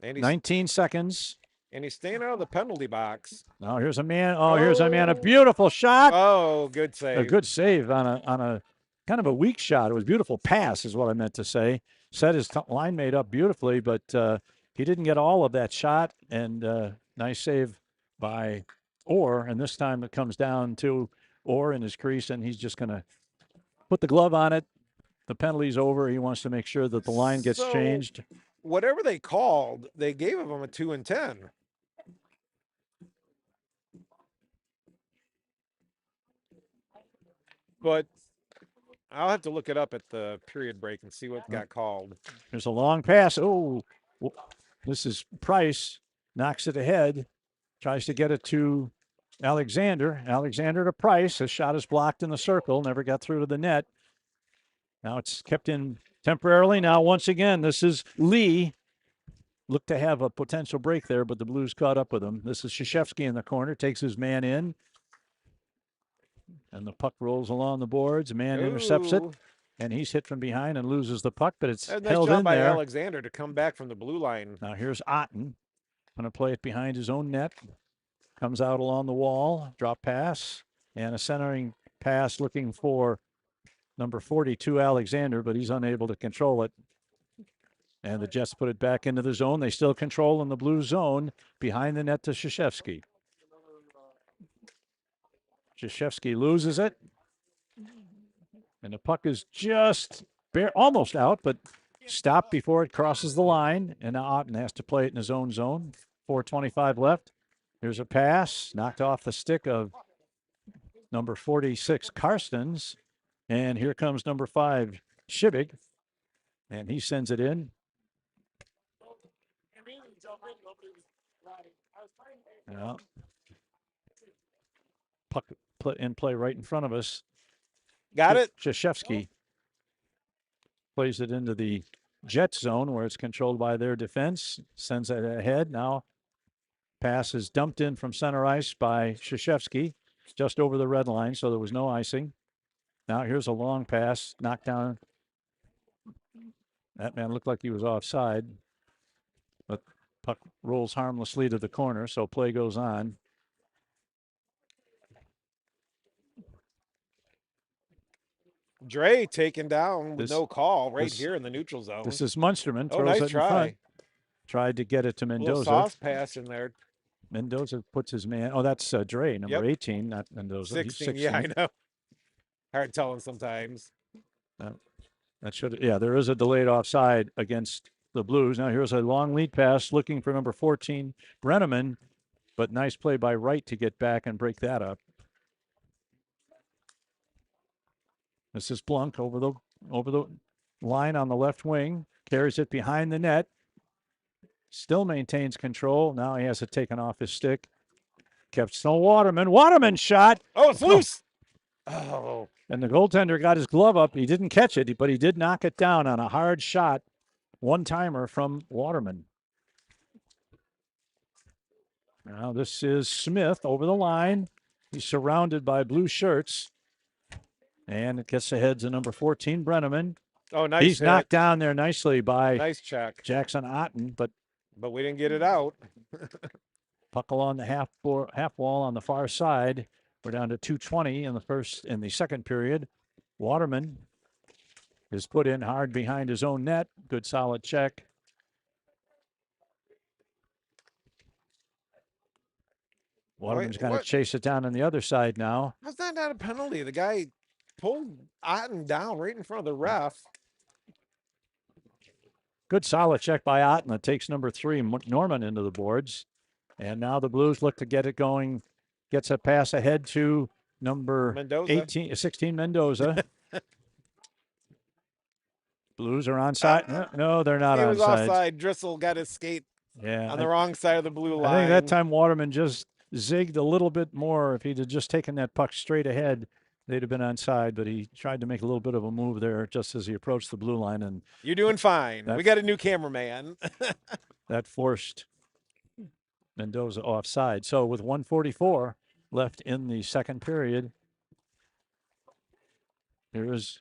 [SPEAKER 1] and
[SPEAKER 2] 19 seconds.
[SPEAKER 1] he's staying out of the penalty box.
[SPEAKER 2] Now here's a man. Oh, here's a man. A beautiful shot.
[SPEAKER 1] Oh, good save.
[SPEAKER 2] A good save on a kind of a weak shot. It was a beautiful pass is what I meant to say. Set his line mate up beautifully, but he didn't get all of that shot. And nice save by Orr. And this time it comes down to Orr in his crease, and he's just going to put the glove on it. The penalty's over. He wants to make sure that the line gets
[SPEAKER 1] So,
[SPEAKER 2] changed.
[SPEAKER 1] Whatever they called, they gave him a 2 and 10. But I'll have to look it up at the period break and see what got called.
[SPEAKER 2] There's a long pass. Oh, this is Price. Knocks it ahead. Tries to get it to Alexander. Alexander to Price. His shot is blocked in the circle. Never got through to the net. Now it's kept in temporarily. Now, once again, this is Lee. Looked to have a potential break there, but the Blues caught up with him. This is Krzyzewski in the corner. Takes his man in. And the puck rolls along the boards. Man intercepts it.
[SPEAKER 1] Ooh.
[SPEAKER 2] And he's hit from behind and loses the puck, but it's
[SPEAKER 1] A nice
[SPEAKER 2] held
[SPEAKER 1] job
[SPEAKER 2] in
[SPEAKER 1] by
[SPEAKER 2] there.
[SPEAKER 1] Alexander to come back from the blue line.
[SPEAKER 2] Now here's Otten. Going to play it behind his own net. Comes out along the wall. Drop pass. And a centering pass looking for number 42, Alexander, but he's unable to control it. And the Jets put it back into the zone. They still control in the blue zone behind the net to Krzyzewski. Krzyzewski loses it. And the puck is just almost out, but stopped before it crosses the line. And now Otten has to play it in his own zone. 4:25 left. Here's a pass knocked off the stick of number 46, Karstens. And here comes number 5, Shibig. And he sends it in. Well, puck put in play right in front of us.
[SPEAKER 1] Got it?
[SPEAKER 2] Krzyzewski plays it into the Jet zone where it's controlled by their defense. Sends it ahead. Now pass is dumped in from center ice by Krzyzewski. Just over the red line, so there was no icing. Now here's a long pass, knocked down. That man looked like he was offside. But puck rolls harmlessly to the corner, so play goes on.
[SPEAKER 1] Dre taken down with
[SPEAKER 2] This-
[SPEAKER 1] no call right
[SPEAKER 2] this-
[SPEAKER 1] here in the neutral zone.
[SPEAKER 2] This is Munsterman.
[SPEAKER 1] Oh,
[SPEAKER 2] Throws
[SPEAKER 1] nice
[SPEAKER 2] it in
[SPEAKER 1] try.
[SPEAKER 2] front. Tried to get it to
[SPEAKER 1] A little
[SPEAKER 2] Mendoza.
[SPEAKER 1] soft pass in there.
[SPEAKER 2] Mendoza puts his man. Oh, that's Dre, number
[SPEAKER 1] Yep.
[SPEAKER 2] 18, not Mendoza. He's
[SPEAKER 1] 16. Yeah, I know. Hard telling sometimes.
[SPEAKER 2] That should, yeah, there is a delayed offside against the Blues. Now here's a long lead pass looking for number 14, Brenneman, but nice play by Wright to get back and break that up. This is Blunk over the line on the left wing, carries it behind the net, still maintains control. Now he has it taken off his stick. Kept still Waterman. Waterman shot.
[SPEAKER 1] Oh, it's loose. Oh,
[SPEAKER 2] And the goaltender got his glove up. He didn't catch it, but he did knock it down on a hard shot. One-timer from Waterman. Now this is Smith over the line. He's surrounded by blue shirts. And it gets ahead to number 14, Brenneman.
[SPEAKER 1] oh, nice.
[SPEAKER 2] He's
[SPEAKER 1] hit.
[SPEAKER 2] knocked down there nicely by
[SPEAKER 1] Nice check.
[SPEAKER 2] Jackson Otten, but
[SPEAKER 1] but we didn't get it out.
[SPEAKER 2] Puck along the half wall on the far side. We're down to 2:20 in the second period. Waterman is put in hard behind his own net. Good solid check. Waterman's going to chase it down on the other side now.
[SPEAKER 1] How's that not a penalty? The guy pulled Otten down right in front of the ref.
[SPEAKER 2] Good solid check by Otten that takes number 3, Norman, into the boards. And now the Blues look to get it going. Gets a pass ahead to number
[SPEAKER 1] Mendoza.
[SPEAKER 2] 16, Mendoza. Blues are onside. No, they're not
[SPEAKER 1] He was
[SPEAKER 2] onside.
[SPEAKER 1] offside. Driscoll got his skate on the wrong side of the blue line.
[SPEAKER 2] I think that time Waterman just zigged a little bit more. If he'd have just taken that puck straight ahead, they'd have been onside, but he tried to make a little bit of a move there just as he approached the blue line. And
[SPEAKER 1] you're doing fine. We got a new cameraman.
[SPEAKER 2] that forced Mendoza offside. So with 1:44 left in the second period, here is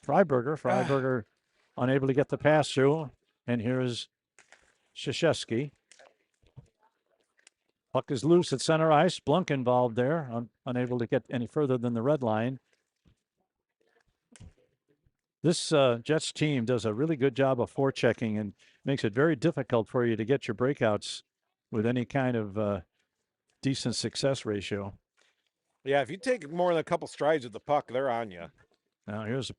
[SPEAKER 2] Freiberger. Freiberger unable to get the pass through. And here is Krzyzewski. Puck is loose at center ice. Blunk involved there, unable to get any further than the red line. This Jets team does a really good job of forechecking and makes it very difficult for you to get your breakouts with any kind of decent success ratio.
[SPEAKER 1] Yeah, if you take more than a couple strides with the puck, they're on you.
[SPEAKER 2] Now here's a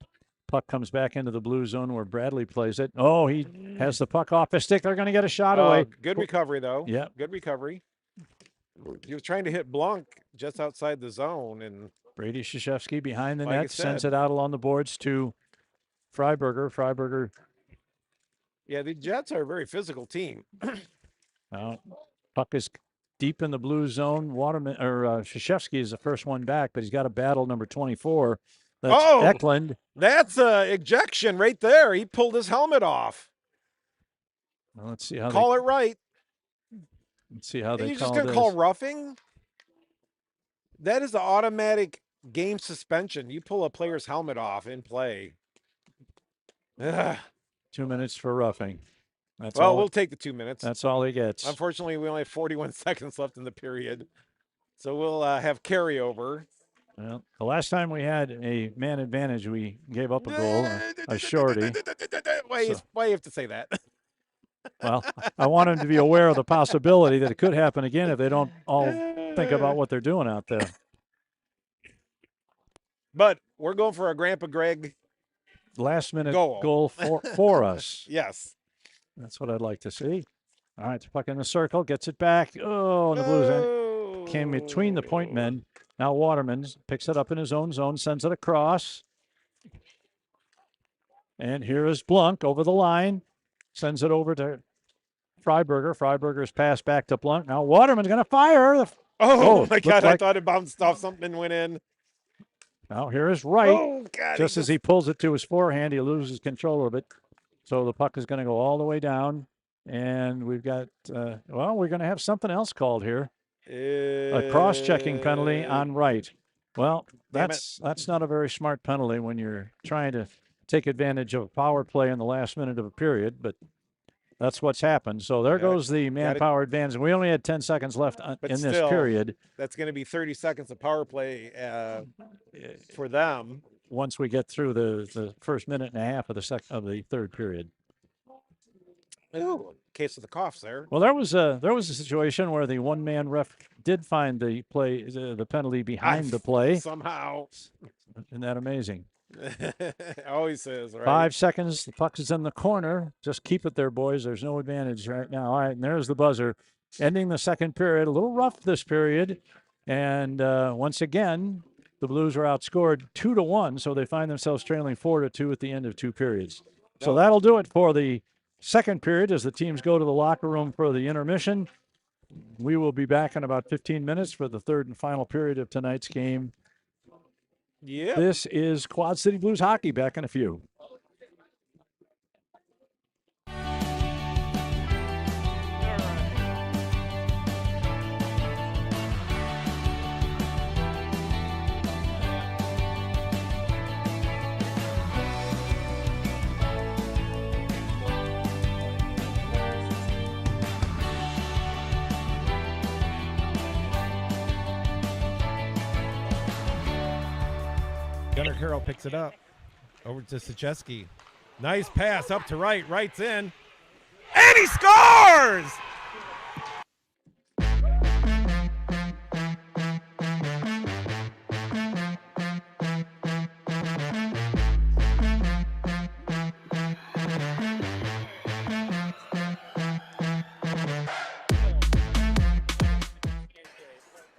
[SPEAKER 2] puck comes back into the blue zone where Bradley plays it. Oh, he has the puck off his stick. They're going to get a shot away.
[SPEAKER 1] Good recovery, though.
[SPEAKER 2] Yeah.
[SPEAKER 1] Good recovery. He was trying to hit Blanc just outside the zone. And
[SPEAKER 2] Brady Krzyzewski behind the
[SPEAKER 1] like
[SPEAKER 2] net sends it out along the boards to Freiberger. Freiberger.
[SPEAKER 1] Yeah, the Jets are a very physical team.
[SPEAKER 2] Puck is deep in the blue zone. Waterman or Krzyzewski is the first one back, but he's got to battle number 24. That's Eklund.
[SPEAKER 1] That's ejection right there. He pulled his helmet off.
[SPEAKER 2] Well, let's see how
[SPEAKER 1] call it right.
[SPEAKER 2] Let's see how they
[SPEAKER 1] You're
[SPEAKER 2] call
[SPEAKER 1] just gonna call roughing? That is the automatic game suspension. You pull a player's helmet off in play. Ugh.
[SPEAKER 2] 2 minutes for roughing. That's
[SPEAKER 1] well,
[SPEAKER 2] all.
[SPEAKER 1] We'll take the 2 minutes.
[SPEAKER 2] That's all he gets.
[SPEAKER 1] Unfortunately, we only have 41 seconds left in the period, so we'll have carryover.
[SPEAKER 2] Well, the last time we had a man advantage, we gave up a goal, a shorty.
[SPEAKER 1] Why you have to say that?
[SPEAKER 2] Well, I want him to be aware of the possibility that it could happen again if they don't all think about what they're doing out there.
[SPEAKER 1] But we're going for a Grandpa Greg
[SPEAKER 2] last-minute goal for us.
[SPEAKER 1] Yes.
[SPEAKER 2] That's what I'd like to see. All right, puck in the circle, gets it back. Oh, and the Blues end came between the point men. Now Waterman picks it up in his own zone, sends it across. And here is Blunk over the line. Sends it over to Freiberger. Freiberger's pass back to Blunk. Now Waterman's going to fire.
[SPEAKER 1] Oh my God, I thought it bounced off something and went in.
[SPEAKER 2] Now here is Wright.
[SPEAKER 1] Oh, God,
[SPEAKER 2] just as he pulls it to his forehand, he loses control of it. So the puck is going to go all the way down. And we've got, well, we're going to have something else called here. A cross-checking penalty on Wright. Well, that's not a very smart penalty when you're trying to take advantage of a power play in the last minute of a period, but that's what's happened. So there goes the manpower advantage. We only had 10 seconds left in this period.
[SPEAKER 1] That's going to be 30 seconds of power play for them
[SPEAKER 2] once we get through the first minute and a half of the third period.
[SPEAKER 1] Ooh, case of the coughs there.
[SPEAKER 2] Well, there was a situation where the one-man ref did find the penalty behind the play
[SPEAKER 1] somehow.
[SPEAKER 2] Isn't that amazing?
[SPEAKER 1] Always is, right?
[SPEAKER 2] 5 seconds. The puck is in the corner. Just keep it there, boys. There's no advantage right now. All right, and there's the buzzer. Ending the second period. A little rough this period. And once again, the Blues are outscored 2-1, so they find themselves trailing 4-2 at the end of 2 periods. So that'll do it for the second period as the teams go to the locker room for the intermission. We will be back in about 15 minutes for the third and final period of tonight's game.
[SPEAKER 1] Yeah.
[SPEAKER 2] This is Quad City Blues hockey. Back in a few.
[SPEAKER 1] Gunnar Carroll picks it up. Over to Sachesky. Nice pass up to right. Right's in. And he scores!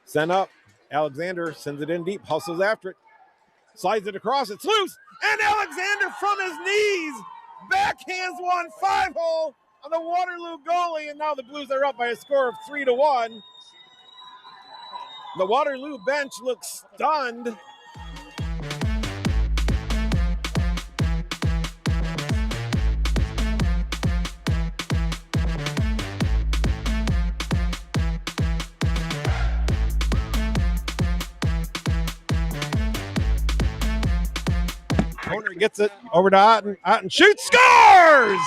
[SPEAKER 1] Sent up. Alexander sends it in deep, hustles after it. Slides it across, it's loose. And Alexander from his knees backhands one 5-hole on the Waterloo goalie. And now the Blues are up by a score of 3-1. The Waterloo bench looks stunned. Corner gets it over to Otten. Otten shoots, scores!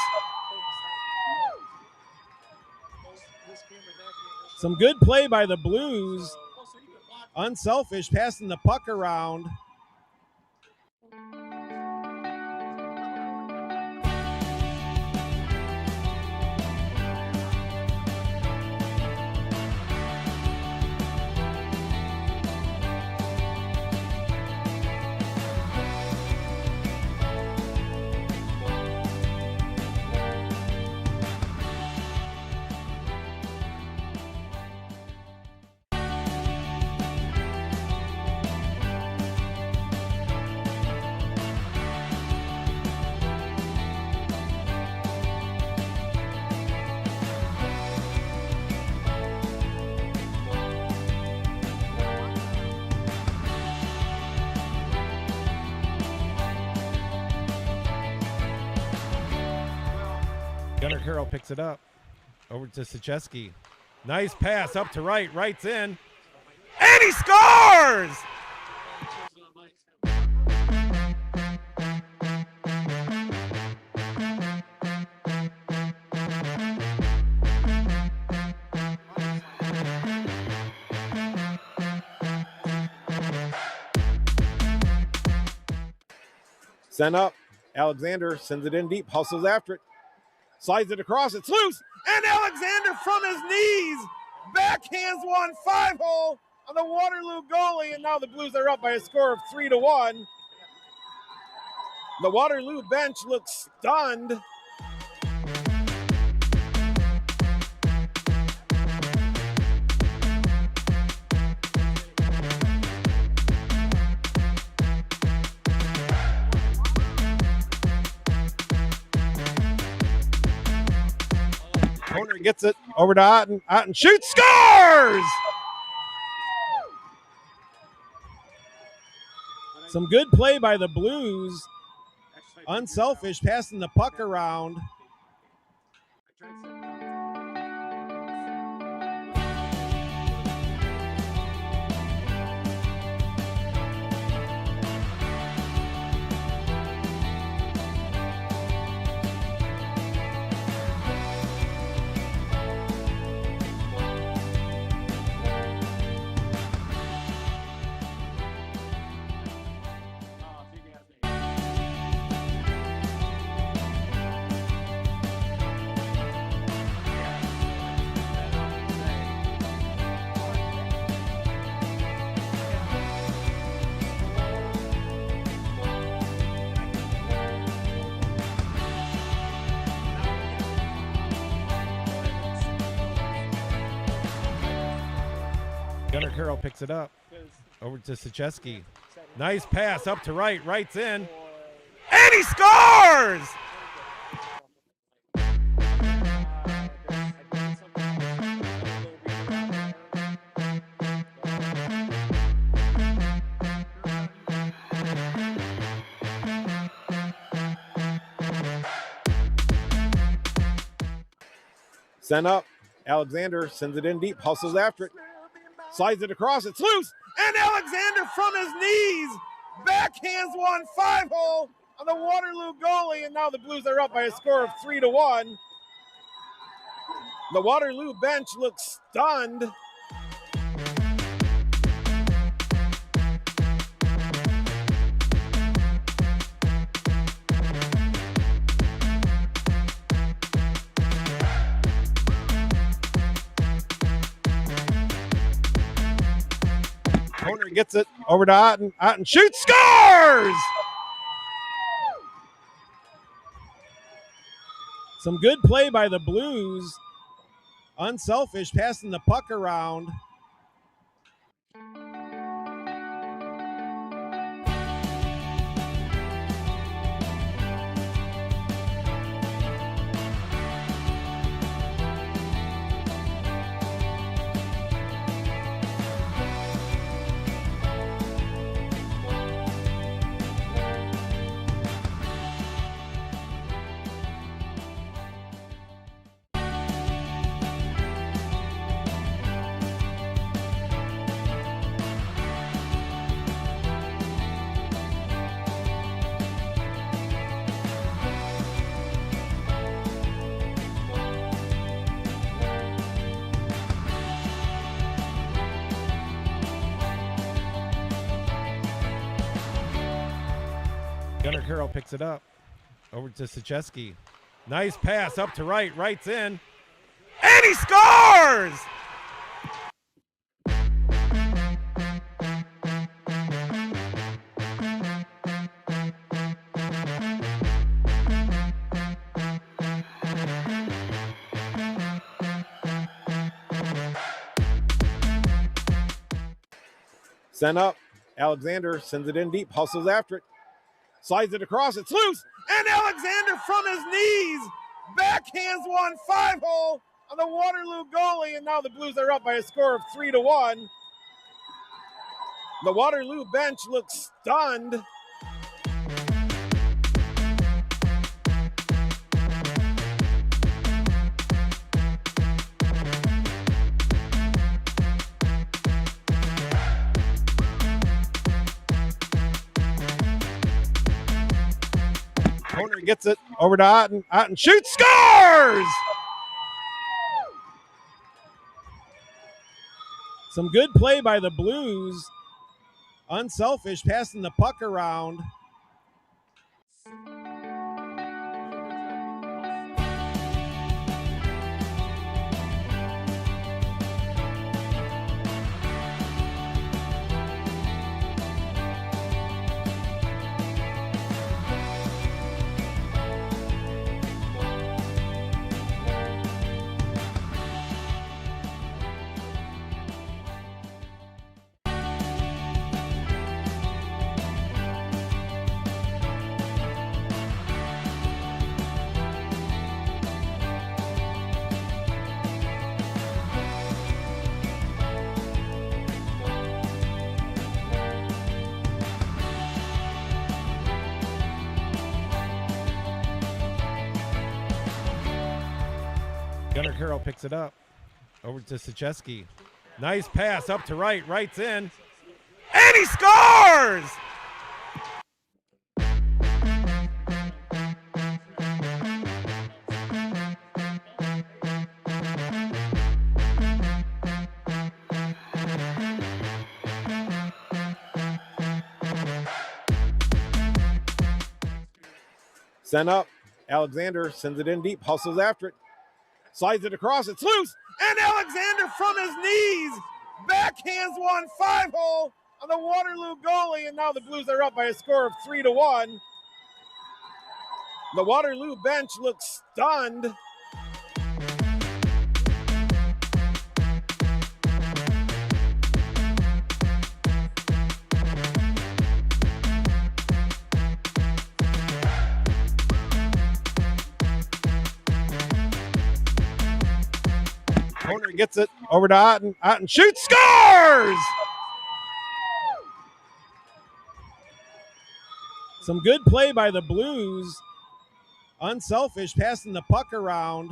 [SPEAKER 1] Some good play by the Blues. Unselfish, passing the puck around. Gunnar Carroll picks it up. Over to Sachesky. Nice pass up to right. Right's in. And he scores! Sent up. Alexander sends it in deep, hustles after it. Slides it across, it's loose, and Alexander from his knees backhands one 5-hole on the Waterloo goalie, and now the Blues are up by a score of 3-1. The Waterloo bench looks stunned. Corner gets it over to Otten. Otten shoots, scores! Some good play by the Blues. Unselfish, passing the puck around. Gunnar Carroll picks it up. Over to Sachesky. Nice pass up to right. Right's in. And he scores! Sent up. Alexander sends it in deep, hustles after it. Slides it across, it's loose, and Alexander from his knees backhands one 5-hole on the Waterloo goalie, and now the Blues are up by a score of 3-1. The Waterloo bench looks stunned. gets it over to Otten. Otten shoots, scores! Some good play by the Blues. Unselfish, passing the puck around. Gunnar Carroll picks it up. Over to Sachesky. Nice pass up to right. Right's in. And he scores! Sent up. Alexander sends it in deep. Hustles after it. Slides it across, it's loose, and Alexander from his knees backhands one 5-hole on the Waterloo goalie, and now the Blues are up by a score of 3-1. The Waterloo bench looks stunned. Corner gets it over to Otten. Otten shoots, scores! Some good play by the Blues. Unselfish, passing the puck around. Gunnar Carroll picks it up. Over to Sachesky. Nice pass up to right. Right's in. And he scores! Sent up. Alexander sends it in deep. Hustles after it. Slides it across, it's loose, and Alexander from his knees backhands one 5-hole on the Waterloo goalie, and now the Blues are up by a score of 3-1. The Waterloo bench looks stunned. Corner gets it over to Otten. Otten shoots, scores! Some good play by the Blues. Unselfish, passing the puck around.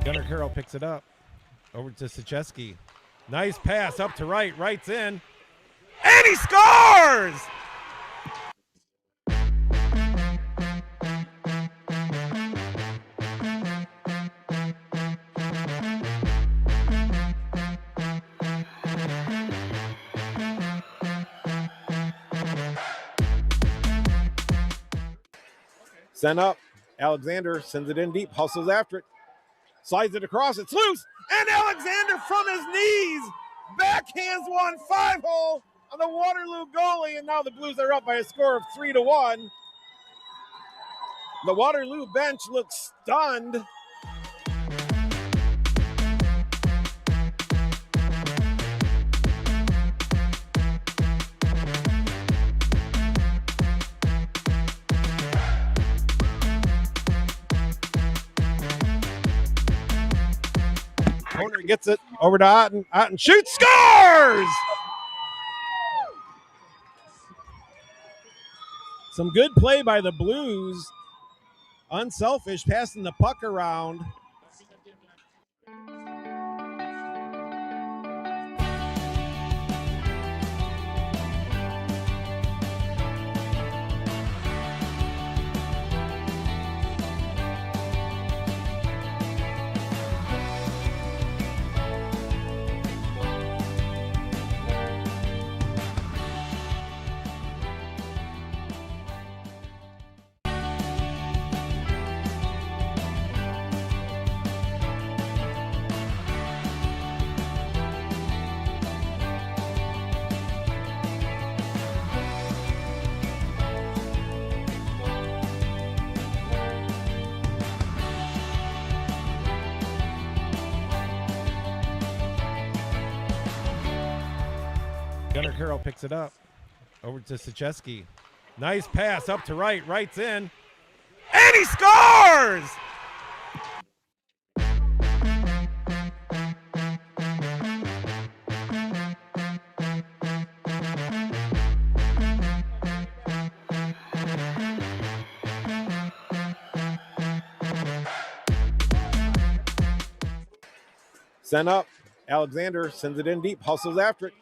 [SPEAKER 1] Gunnar Carroll picks it up. Over to Sacheski. Nice pass up to right. Right's in. And he scores! Sent up. Alexander sends it in deep. Hustles after it. Slides it across. It's loose. And Alexander from his knees backhands one 5-hole on the Waterloo goalie. And now the Blues are up by a score of 3-1. The Waterloo bench looks stunned. Corner gets it over to Otten. Otten shoots, scores! Some good play by the Blues. Unselfish, passing the puck around. Gunnar Carroll picks it up. Over to Sacheski. Nice pass up to right. Right's in. And he scores! Sent up. Alexander sends it in deep. Hustles after it.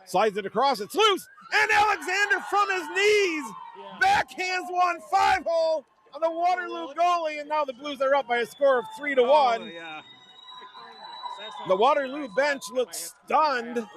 [SPEAKER 1] Slides it across. It's loose. And Alexander from his knees backhands one 5-hole on the Waterloo goalie. And now the Blues are up by a score of 3-1. The Waterloo bench looks stunned.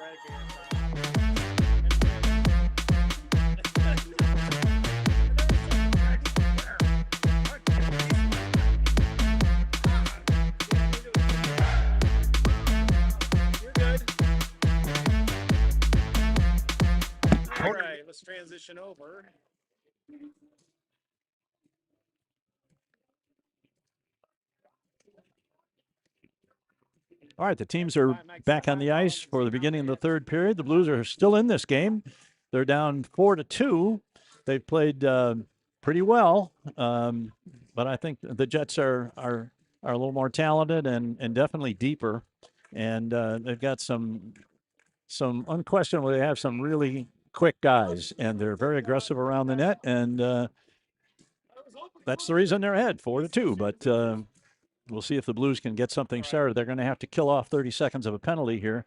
[SPEAKER 4] All right, let's transition over.
[SPEAKER 2] All right, the teams are back on the ice for the beginning of the third period. The Blues are still in this game. They're down 4-2. They've played pretty well, but I think the Jets are a little more talented and definitely deeper. And they've got some unquestionably, they have some really quick guys, and they're very aggressive around the net. And that's the reason they're ahead 4-2. But we'll see if the Blues can get something started. They're going to have to kill off 30 seconds of a penalty here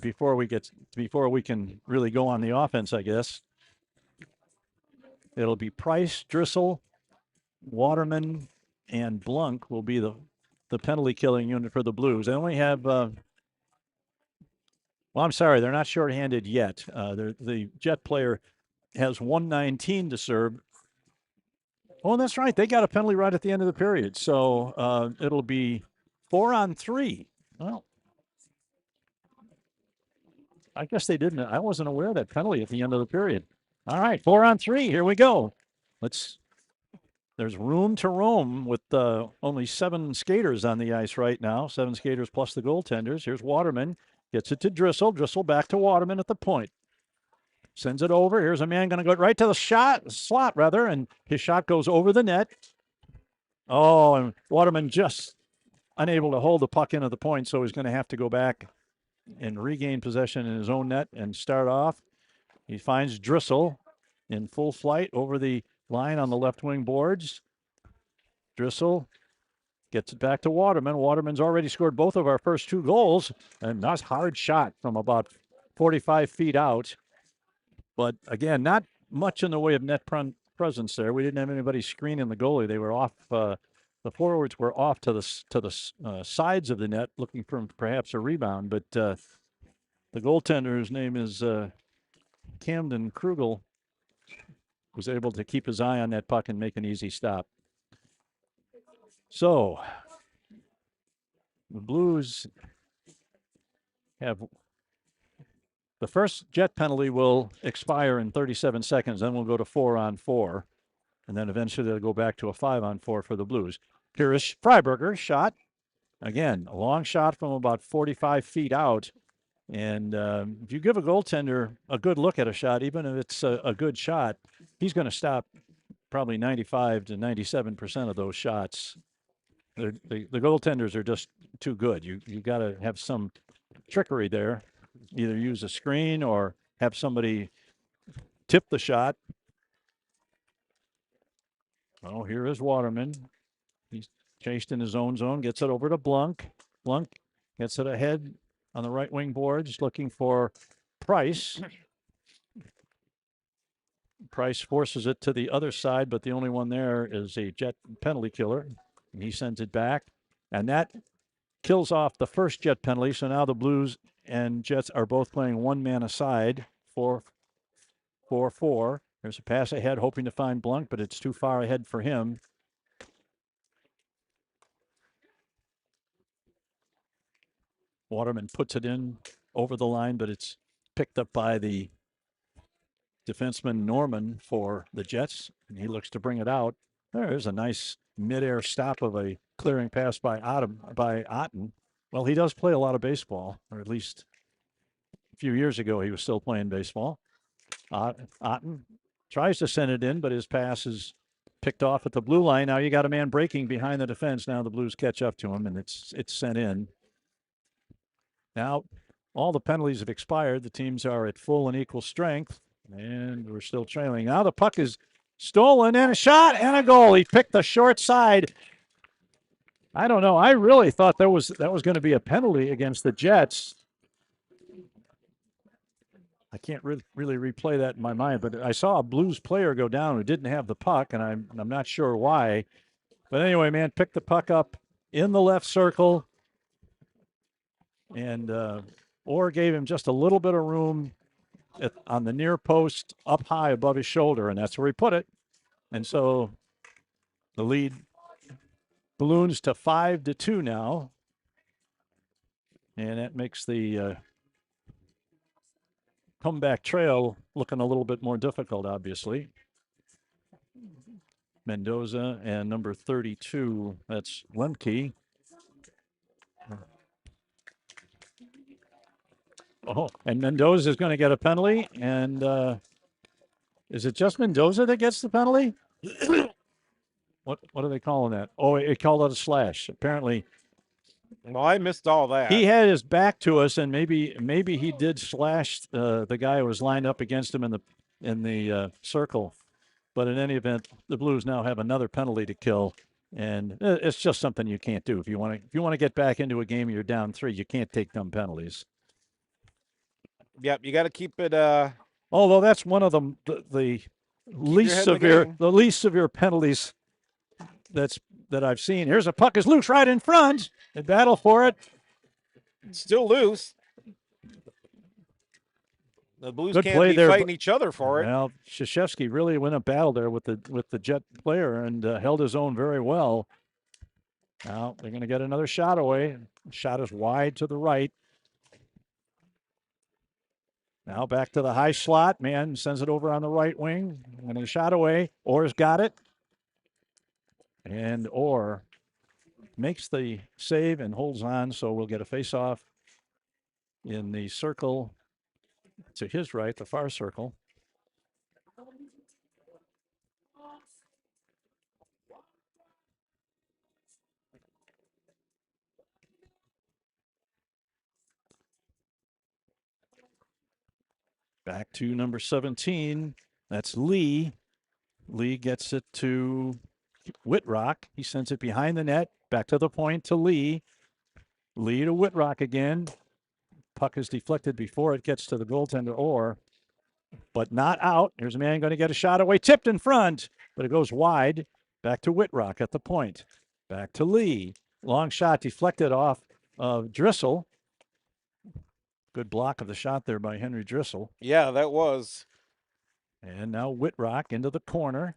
[SPEAKER 2] before we can really go on the offense, I guess. It'll be Price, Driscoll, Waterman, and Blunk will be the penalty killing unit for the Blues. They only have well, I'm sorry, they're not shorthanded yet. The Jet player has 1:19 to serve. Oh, that's right. They got a penalty right at the end of the period. So it'll be 4-on-3. Well, I guess they didn't. I wasn't aware of that penalty at the end of the period. All right, 4-on-3. Here we go. There's room to roam with only 7 skaters on the ice right now. 7 skaters plus the goaltenders. Here's Waterman. Gets it to Driscoll. Driscoll back to Waterman at the point. Sends it over. Here's a man going to go right to the slot, and his shot goes over the net. Oh, and Waterman just unable to hold the puck into the point, so he's going to have to go back and regain possession in his own net and start off. He finds Driscoll in full flight over the line on the left wing boards. Driscoll Gets it back to Waterman. Waterman's already scored both of our first 2 goals. And nice hard shot from about 45 feet out. But again, not much in the way of net presence there. We didn't have anybody screening the goalie. They were off. The forwards were off to the sides of the net, looking for perhaps a rebound. But the goaltender's name is Camden Krugel, was able to keep his eye on that puck and make an easy stop. So the Blues have the first Jet penalty will expire in 37 seconds. Then we'll go to 4-on-4. And then eventually they'll go back to a 5-on-4 for the Blues. Here is Freiberger shot. Again, a long shot from about 45 feet out. And if you give a goaltender a good look at a shot, even if it's a good shot, he's going to stop probably 95 to 97% of those shots. The goaltenders are just too good. You got to have some trickery there. Either use a screen or have somebody tip the shot. Oh, here is Waterman. He's chased in his own zone, gets it over to Blunk. Blunk gets it ahead on the right wing boards, looking for Price. Price forces it to the other side, but the only one there is a Jet penalty killer. And he sends it back. And that kills off the first Jet penalty. So now the Blues and Jets are both playing 1 man aside, 4-4-4. There's a pass ahead, hoping to find Blunk, but it's too far ahead for him. Waterman puts it in over the line, but it's picked up by the defenseman Norman for the Jets, and he looks to bring it out. There's a nice midair stop of a clearing pass by Otten. Well, he does play a lot of baseball, or at least a few years ago he was still playing baseball. Otten tries to send it in, but his pass is picked off at the blue line. Now you got a man breaking behind the defense. Now the Blues catch up to him, and it's sent in. Now all the penalties have expired. The teams are at full and equal strength, and we're still trailing. Now the puck is stolen, and a shot and a goal. He picked the short side. I don't know. I really thought that was going to be a penalty against the Jets. I can't really replay that in my mind, but I saw a Blues player go down who didn't have the puck, and I'm not sure why. But anyway, man, picked the puck up in the left circle, and Orr gave him just a little bit of room on the near post, up high above his shoulder, and that's where he put it. And so the lead balloons to 5-2 now, and that makes the comeback trail looking a little bit more difficult, obviously. Mendoza and number 32, that's Lemke. Oh, and Mendoza is going to get a penalty. And is it just Mendoza that gets the penalty? What are they calling that? Oh, it called it a slash. Apparently.
[SPEAKER 1] Well, I missed all that.
[SPEAKER 2] He had his back to us, and maybe he did slash the guy who was lined up against him in the circle. But in any event, the Blues now have another penalty to kill, and it's just something you can't do. If you want to get back into a game, you're down 3. You can't take dumb penalties.
[SPEAKER 1] Yep, you got to keep it.
[SPEAKER 2] Although that's one of the least severe penalties that I've seen. Here's a puck is loose right in front. They battle for it.
[SPEAKER 1] It's still loose. The Blues
[SPEAKER 2] Good
[SPEAKER 1] can't
[SPEAKER 2] play
[SPEAKER 1] be
[SPEAKER 2] there,
[SPEAKER 1] fighting each other for it.
[SPEAKER 2] Well, Krzyzewski really went a battle there with the Jet player and held his own very well. Now they're going to get another shot away. Shot is wide to the right. Now back to the high slot. Man sends it over on the right wing. And a shot away. Orr's got it. And Orr makes the save and holds on. So we'll get a face-off in the circle to his right, the far circle. Back to number 17. That's Lee. Lee gets it to Whitrock. He sends it behind the net. Back to the point to Lee. Lee to Whitrock again. Puck is deflected before it gets to the goaltender Orr, but not out. Here's a man going to get a shot away, tipped in front, but it goes wide. Back to Whitrock at the point. Back to Lee. Long shot deflected off of Driscoll. Good block of the shot there by Henry Driscoll.
[SPEAKER 1] Yeah, that was.
[SPEAKER 2] And now Whitrock into the corner.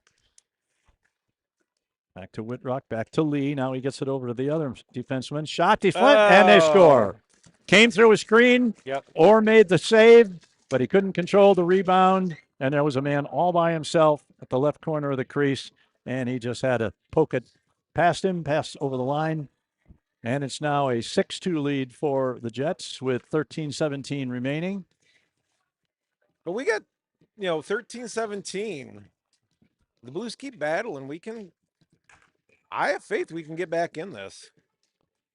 [SPEAKER 2] Back to Whitrock, back to Lee. Now he gets it over to the other defenseman. Shot deflect, and they score. Came through a screen.
[SPEAKER 1] Yep.
[SPEAKER 2] Orr made the save, but he couldn't control the rebound. And there was a man all by himself at the left corner of the crease, and he just had to poke it past him, pass over the line. And it's now a 6-2 lead for the Jets with 13-17 remaining.
[SPEAKER 1] But we got, 13-17. The Blues keep battling. I have faith we can get back in this.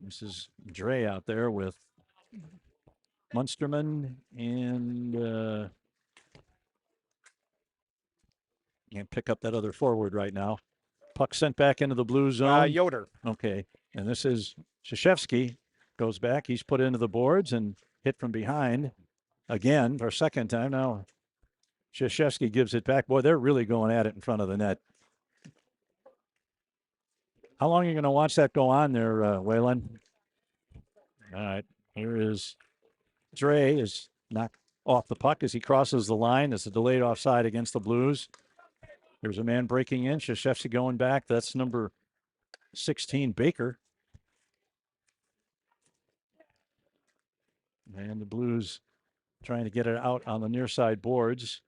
[SPEAKER 2] This is Dre out there with Munsterman and can't pick up that other forward right now. Puck sent back into the blue zone.
[SPEAKER 1] Yoder.
[SPEAKER 2] Okay. And this is Krzyzewski goes back. He's put into the boards and hit from behind again for a second time. Now Krzyzewski gives it back. Boy, they're really going at it in front of the net. How long are you going to watch that go on there, Waylon? All right. Here is Dre is knocked off the puck as he crosses the line. It's a delayed offside against the Blues. There's a man breaking in. Krzyzewski going back. That's number 16, Baker. And the Blues trying to get it out on the near side boards.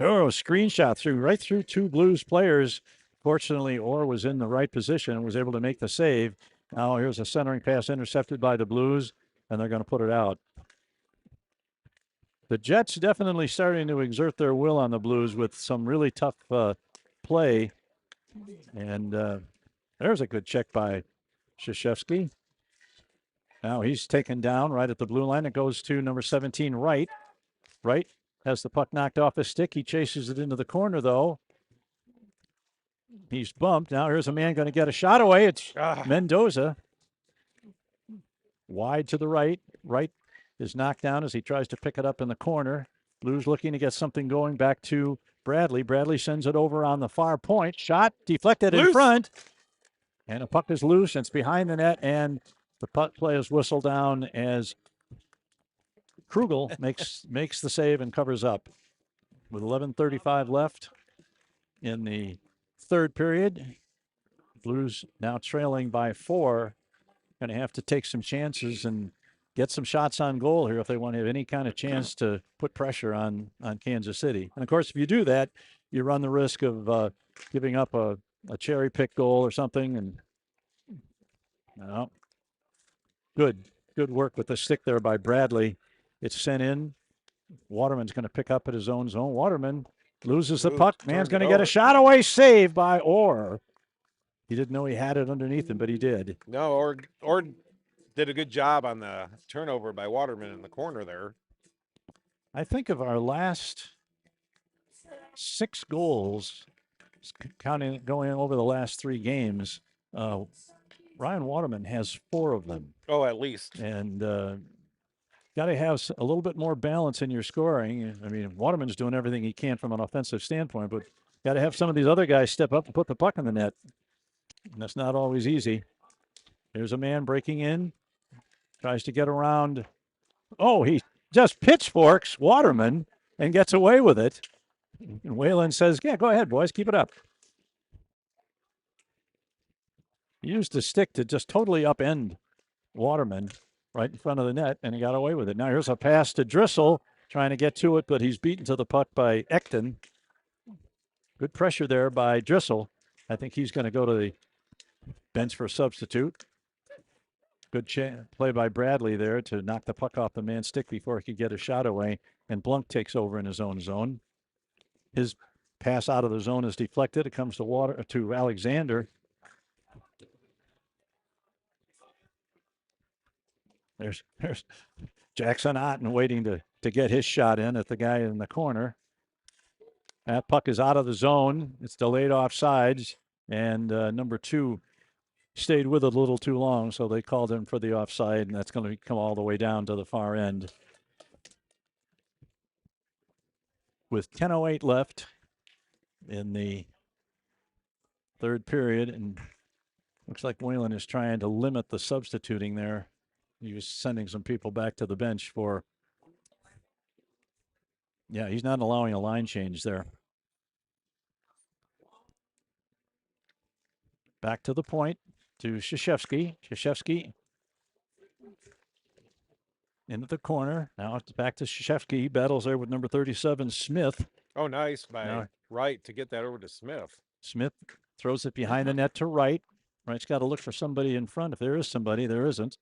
[SPEAKER 2] Oh, screenshot right through two Blues players. Fortunately, Orr was in the right position and was able to make the save. Now here's a centering pass intercepted by the Blues, and they're going to put it out. The Jets definitely starting to exert their will on the Blues with some really tough play. And there's a good check by Krzyzewski. Now he's taken down right at the blue line. It goes to number 17, Wright. Wright has the puck knocked off his stick. He chases it into the corner, though. He's bumped. Now here's a man going to get a shot away. It's Mendoza. Wide to the right. Wright is knocked down as he tries to pick it up in the corner. Blues looking to get something going back to Bradley. Bradley sends it over on the far point. Shot deflected in front. And a puck is loose. And it's behind the net. And the puck play is whistled down as Krugel makes the save and covers up. With 11:35 left in the third period, Blues now trailing by 4. Going to have to take some chances and get some shots on goal here if they want to have any kind of chance to put pressure on Kansas City. And of course, if you do that, you run the risk of giving up a cherry pick goal or something. And good work with the stick there by Bradley. It's sent in. Waterman's going to pick up at his own zone. Waterman loses the puck. Man's going to get a shot away. Save by Orr. He didn't know he had it underneath him, but he did.
[SPEAKER 1] No, Orr did a good job on the turnover by Waterman in the corner there.
[SPEAKER 2] I think of our last 6 goals, going over the last 3 games, Ryan Waterman has 4 of them.
[SPEAKER 1] Oh, at least.
[SPEAKER 2] And got to have a little bit more balance in your scoring. I mean, Waterman's doing everything he can from an offensive standpoint, but got to have some of these other guys step up and put the puck in the net. And that's not always easy. There's a man breaking in, tries to get around. Oh, he just pitchforks Waterman and gets away with it. And Whalen says, yeah, go ahead, boys, keep it up. He used the stick to just totally upend Waterman right in front of the net, and he got away with it. Now here's a pass to Driscoll, trying to get to it, but he's beaten to the puck by Ekton. Good pressure there by Driscoll. I think he's going to go to the bench for a substitute. Good play by Bradley there to knock the puck off the man's stick before he could get a shot away, and Blunk takes over in his own zone. His pass out of the zone is deflected. It comes to Alexander. There's Jackson Otten waiting to get his shot in at the guy in the corner. That puck is out of the zone. It's delayed offsides, and number 2 stayed with it a little too long, so they called him for the offside, and that's going to come all the way down to the far end. With 10:08 left in the third period, and looks like Whalen is trying to limit the substituting there. He was sending some people back to the bench for. Yeah, he's not allowing a line change there. Back to the point to Krzyzewski. Krzyzewski into the corner. Now it's back to Krzyzewski. He battles there with number 37, Smith.
[SPEAKER 1] Oh, nice by
[SPEAKER 2] No.
[SPEAKER 1] Wright to get that over to Smith.
[SPEAKER 2] Smith throws it behind the net to Wright. Wright's got to look for somebody in front. If there is somebody, there isn't.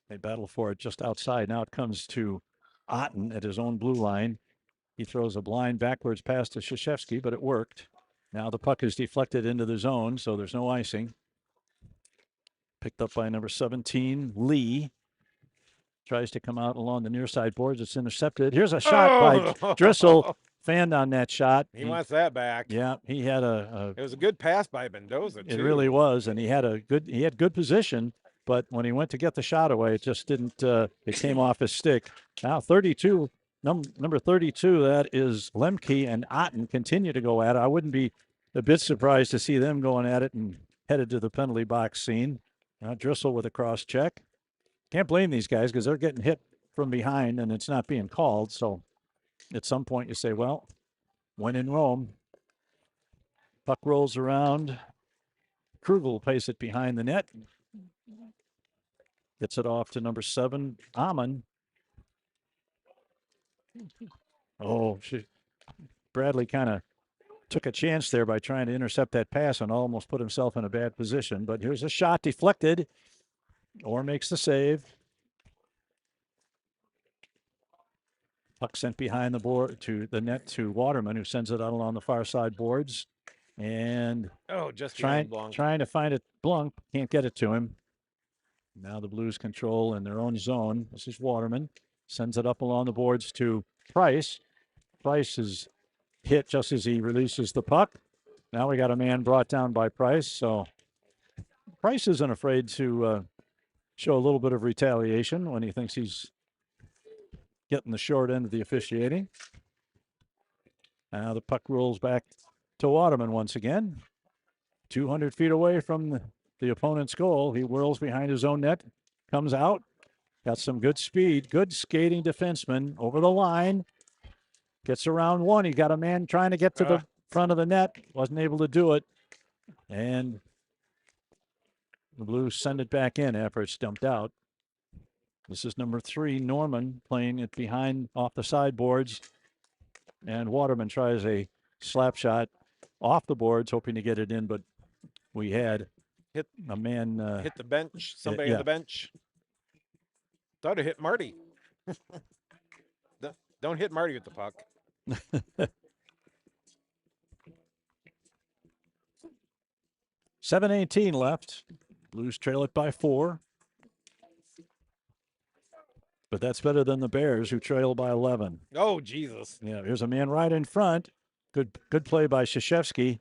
[SPEAKER 2] They battle for it just outside. Now it comes to Otten at his own blue line. He throws a blind backwards pass to Krzyzewski, but it worked. Now the puck is deflected into the zone, so there's no icing. Picked up by number 17, Lee. Tries to come out along the near side boards. It's intercepted. Here's a shot by Drissel. Fanned on that shot.
[SPEAKER 1] He wants that back.
[SPEAKER 2] Yeah, he had
[SPEAKER 1] It was a good pass by Mendoza, too.
[SPEAKER 2] It really was, and he had good position, but when he went to get the shot away, it just didn't. It came off his stick. Now 32, number 32, that is Lemke, and Otten continue to go at it. I wouldn't be a bit surprised to see them going at it and headed to the penalty box scene. Drissel with a cross check. Can't blame these guys because they're getting hit from behind and it's not being called. So at some point you say, well, when in Rome. Puck rolls around. Krugel plays it behind the net. Gets it off to number 7, Amon. Oh, Bradley kind of took a chance there by trying to intercept that pass and almost put himself in a bad position. But here's a shot deflected. Orr makes the save. Puck sent behind the board to the net to Waterman, who sends it out along the far side boards. And
[SPEAKER 1] just
[SPEAKER 2] trying to find it. Blunk can't get it to him. Now the Blues control in their own zone. This is Waterman. Sends it up along the boards to Price. Price is hit just as he releases the puck. Now we got a man brought down by Price. So Price isn't afraid to show a little bit of retaliation when he thinks he's getting the short end of the officiating. Now the puck rolls back to Waterman once again. 200 feet away from the opponent's goal. He whirls behind his own net, comes out, got some good speed, good skating defenseman over the line. Gets around one. He got a man trying to get to the front of the net. Wasn't able to do it. And the Blues send it back in after it's dumped out. This is number 3, Norman, playing it behind off the sideboards. And Waterman tries a slap shot off the boards, hoping to get it in, but we had
[SPEAKER 1] hit
[SPEAKER 2] a man.
[SPEAKER 1] Hit the bench, somebody on the bench. Thought it hit Marty. Don't hit Marty with the puck.
[SPEAKER 2] 7:18 left. Blues trail it by 4. But that's better than the Bears, who trail by 11.
[SPEAKER 1] Oh, Jesus.
[SPEAKER 2] Yeah, here's a man right in front. Good play by Krzyzewski.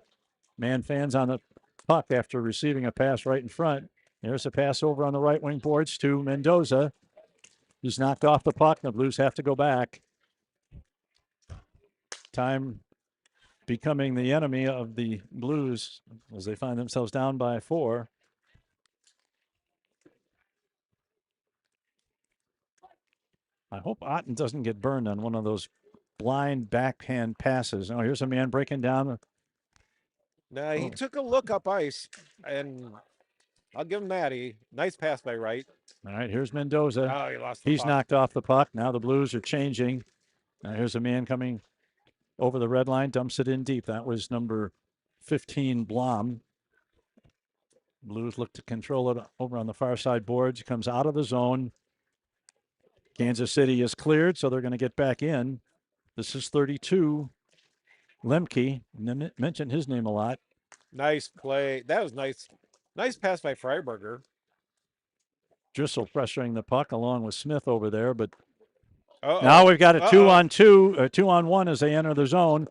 [SPEAKER 2] Man fans on the puck after receiving a pass right in front. There's a pass over on the right wing boards to Mendoza. He's knocked off the puck. The Blues have to go back. Time becoming the enemy of the Blues as they find themselves down by 4. I hope Otten doesn't get burned on one of those blind backhand passes. Oh, here's a man breaking down.
[SPEAKER 1] Nah, he took a look up ice, and I'll give him that. Nice pass by Wright.
[SPEAKER 2] All right, here's Mendoza.
[SPEAKER 1] Oh, he lost the
[SPEAKER 2] He's
[SPEAKER 1] puck.
[SPEAKER 2] knocked off the puck. Now the Blues are changing. Now here's a man coming over the red line, dumps it in deep. That was number 15, Blom. Blues look to control it over on the far side boards. Comes out of the zone. Kansas City is cleared, so they're going to get back in. This is 32, Lemke. Mentioned his name a lot.
[SPEAKER 1] Nice play. That was nice. Nice pass by Freiberger.
[SPEAKER 2] Drissel pressuring the puck along with Smith over there, but Now we've got a
[SPEAKER 1] Uh-oh.
[SPEAKER 2] 2-on-2, 2-on-1 as they enter the zone.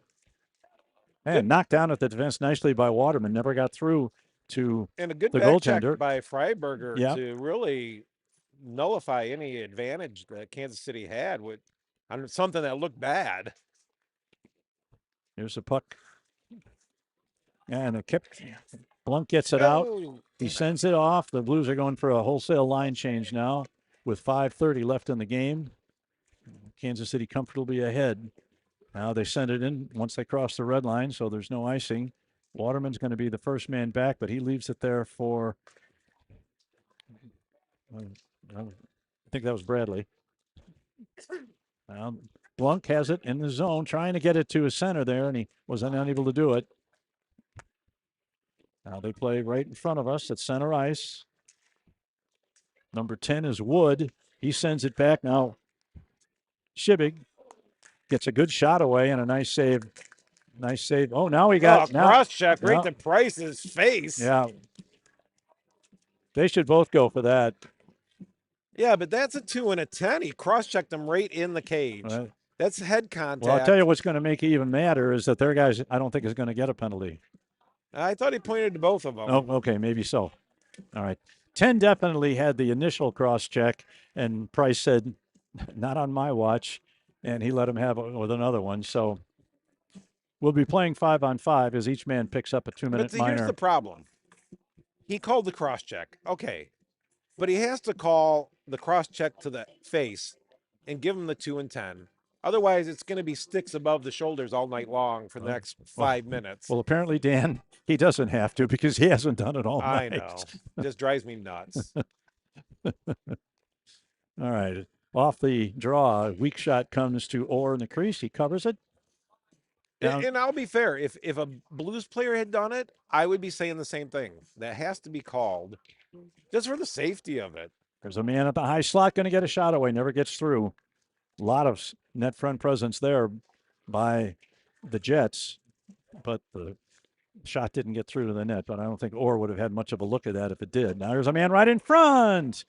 [SPEAKER 2] And knocked down at the defense nicely by Waterman. Never got through to
[SPEAKER 1] And a good
[SPEAKER 2] the
[SPEAKER 1] back check
[SPEAKER 2] goaltender.
[SPEAKER 1] by Freiberger
[SPEAKER 2] Yeah.
[SPEAKER 1] to really nullify any advantage that Kansas City had with on something that looked bad.
[SPEAKER 2] Here's the puck. And a kip. Blunk gets it out.
[SPEAKER 1] Oh,
[SPEAKER 2] He sends it off. The Blues are going for a wholesale line change now with 5:30 left in the game. Kansas City comfortably ahead. Now they send it in once they cross the red line, so there's no icing. Waterman's going to be the first man back, but he leaves it there for, I think that was Bradley. Blunk has it in the zone, trying to get it to his center there, and he was unable to do it. Now they play right in front of us at center ice. Number 10 is Wood. He sends it back. Now Shibig gets a good shot away and a nice save. Nice save. Oh, now we got
[SPEAKER 1] cross check right
[SPEAKER 2] now-
[SPEAKER 1] to Price's face.
[SPEAKER 2] Yeah. They should both go for that.
[SPEAKER 1] Yeah, but that's a 2 and a 10. He cross checked him right in the cage.
[SPEAKER 2] Right.
[SPEAKER 1] That's head contact.
[SPEAKER 2] Well, I'll tell you what's going to make it even madder is that their guys, I don't think, is going to get a penalty.
[SPEAKER 1] I thought he pointed to both of them.
[SPEAKER 2] Oh, okay, maybe so. All right. 10 definitely had the initial cross check, and Price said, not on my watch, and he let him have it with another one. So we'll be playing 5-on-5 as each man picks up a 2-minute
[SPEAKER 1] But see,
[SPEAKER 2] minor.
[SPEAKER 1] here's the problem. He called the cross check. Okay. But he has to call the cross check to the face and give him the 2 and 10. Otherwise, it's going to be sticks above the shoulders all night long for the next 5 minutes.
[SPEAKER 2] Well, apparently, Dan, he doesn't have to because he hasn't done it all
[SPEAKER 1] I
[SPEAKER 2] night.
[SPEAKER 1] know. Just drives me nuts.
[SPEAKER 2] All right. Off the draw, weak shot comes to Orr in the crease. He covers it. Down.
[SPEAKER 1] And I'll be fair. If a Blues player had done it, I would be saying the same thing. That has to be called just for the safety of it.
[SPEAKER 2] There's a man at the high slot going to get a shot away. Never gets through. A lot of net front presence there by the Jets, but the shot didn't get through to the net. But I don't think Orr would have had much of a look at that if it did. Now there's a man right in front,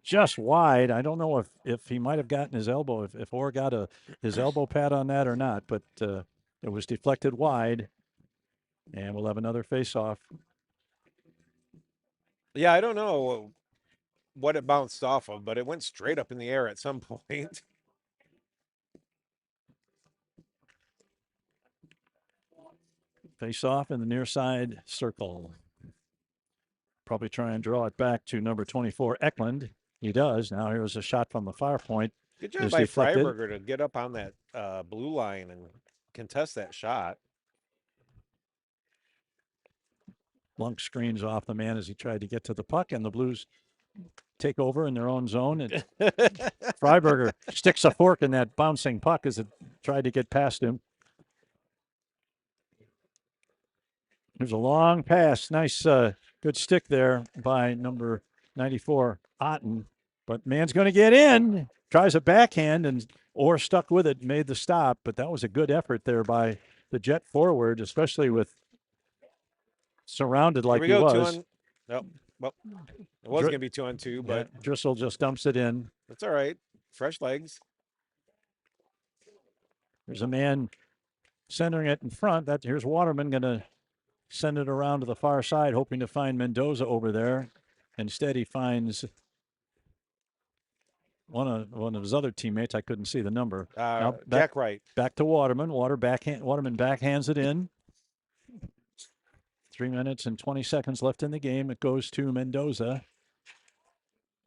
[SPEAKER 2] just wide. I don't know if he might have gotten his elbow, if Orr got his elbow pad on that or not, but it was deflected wide, and we'll have another face-off.
[SPEAKER 1] Yeah, I don't know what it bounced off of, but it went straight up in the air at some point.
[SPEAKER 2] Face off in the near side circle. Probably try and draw it back to number 24, Eklund. He does. Now here's a shot from the far point.
[SPEAKER 1] Good job
[SPEAKER 2] Is
[SPEAKER 1] by
[SPEAKER 2] deflected.
[SPEAKER 1] Freiberger to get up on that blue line and contest that shot.
[SPEAKER 2] Blunk screens off the man as he tried to get to the puck, and the Blues take over in their own zone. And Freiberger sticks a fork in that bouncing puck as it tried to get past him. There's a long pass. Nice, good stick there by number 94, Otten. But man's going to get in. Tries a backhand, and Orr stuck with it, made the stop. But that was a good effort there by the Jet forward, especially with surrounded like he
[SPEAKER 1] Here we go,
[SPEAKER 2] was.
[SPEAKER 1] Nope. Well, it was going to be 2 on 2, but
[SPEAKER 2] Yeah, Driscoll just dumps it in.
[SPEAKER 1] that's all right. Fresh legs.
[SPEAKER 2] There's a man centering it in front. Here's Waterman going to send it around to the far side, hoping to find Mendoza over there. Instead, he finds one of his other teammates. I couldn't see the number. Now
[SPEAKER 1] Jack Wright.
[SPEAKER 2] Back to Waterman. Waterman backhands it in. 3 minutes and 20 seconds left in the game. It goes to Mendoza.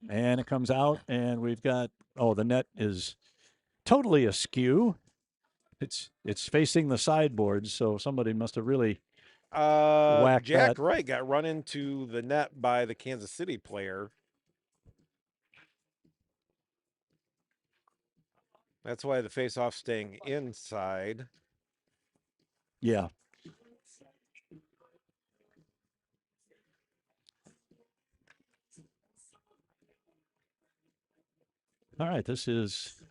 [SPEAKER 2] And it comes out, and we've got, the net is totally askew. It's facing the sideboards, so somebody must have really whacked
[SPEAKER 1] Jack
[SPEAKER 2] that.
[SPEAKER 1] Wright got run into the net by the Kansas City player. That's why the face-off staying inside.
[SPEAKER 2] Yeah. All right, this is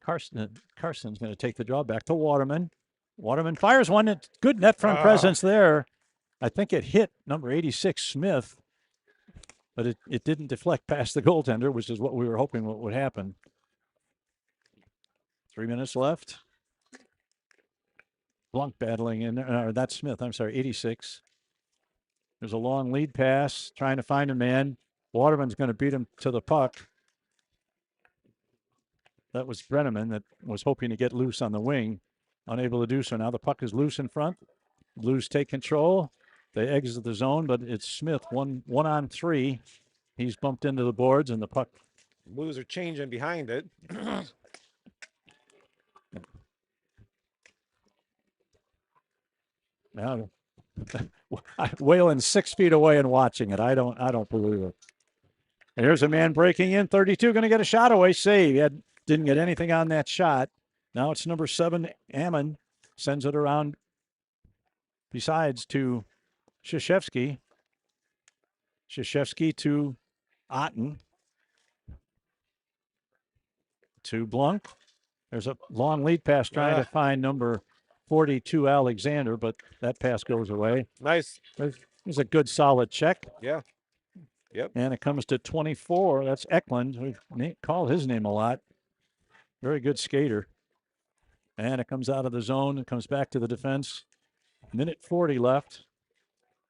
[SPEAKER 2] Carson. Carson's going to take the draw back to Waterman. Waterman fires one. It's good net front presence there. I think it hit number 86, Smith, but it didn't deflect past the goaltender, which is what we were hoping what would happen. 3 minutes left. Blunk battling in there. That's Smith. I'm sorry, 86. There's a long lead pass, trying to find a man. Waterman's going to beat him to the puck. That was Brenneman that was hoping to get loose on the wing. Unable to do so. Now the puck is loose in front. Blues take control. They exit the zone, but it's Smith, one on three. He's bumped into the boards, and the puck.
[SPEAKER 1] Blues are changing behind it.
[SPEAKER 2] Now, Whalen's 6 feet away and watching it. I don't believe it. And here's a man breaking in. 32 going to get a shot away. Save. Didn't get anything on that shot. Now it's number 7, Ammon. Sends it around. Besides to Krzyzewski. Krzyzewski to Otten. To Blunk. There's a long lead pass trying to find number 42, Alexander, but that pass goes away.
[SPEAKER 1] Nice.
[SPEAKER 2] There's a good solid check.
[SPEAKER 1] Yeah. Yep.
[SPEAKER 2] And it comes to 24. That's Eklund. We've called his name a lot. Very good skater. And it comes out of the zone. It comes back to the defense. Minute 40 left.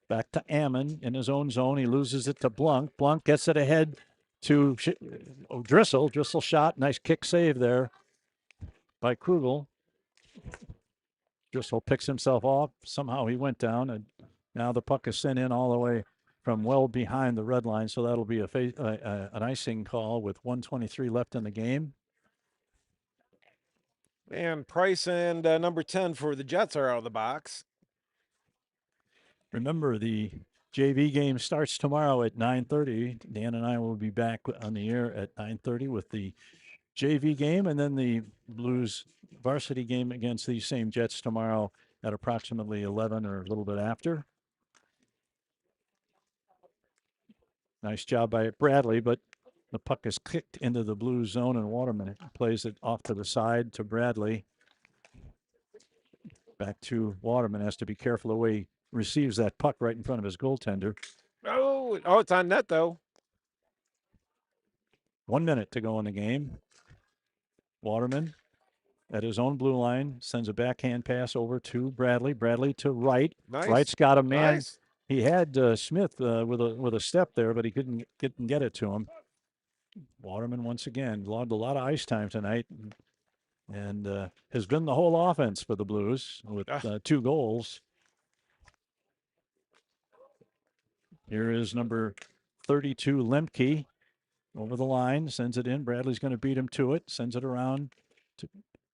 [SPEAKER 2] Back to Ammon in his own zone. He loses it to Blunk. Blunk gets it ahead to Drissel. Drissel shot. Nice kick save there by Krugel. Drissel picks himself off. Somehow he went down, and now the puck is sent in all the way from well behind the red line. So that'll be an icing call with 1:23 left in the game.
[SPEAKER 1] And Price and number 10 for the Jets are out of the box.
[SPEAKER 2] Remember, the JV game starts tomorrow at 9:30. Dan and I will be back on the air at 9:30 with the JV game, and then the Blues varsity game against these same Jets tomorrow at approximately 11 or a little bit after. Nice job by Bradley, but the puck is kicked into the Blues zone, and Waterman plays it off to the side to Bradley. Back to Waterman. Has to be careful the way he receives that puck right in front of his goaltender.
[SPEAKER 1] Oh, it's on net, though.
[SPEAKER 2] 1 minute to go in the game. Waterman at his own blue line sends a backhand pass over to Bradley. Bradley to Wright.
[SPEAKER 1] Nice.
[SPEAKER 2] Wright's got a man.
[SPEAKER 1] Nice.
[SPEAKER 2] He had Smith with a step there, but he couldn't get it to him. Waterman once again logged a lot of ice time tonight, and has been the whole offense for the Blues with 2 goals. Here is number 32, Lemke, over the line, sends it in. Bradley's going to beat him to it, sends it around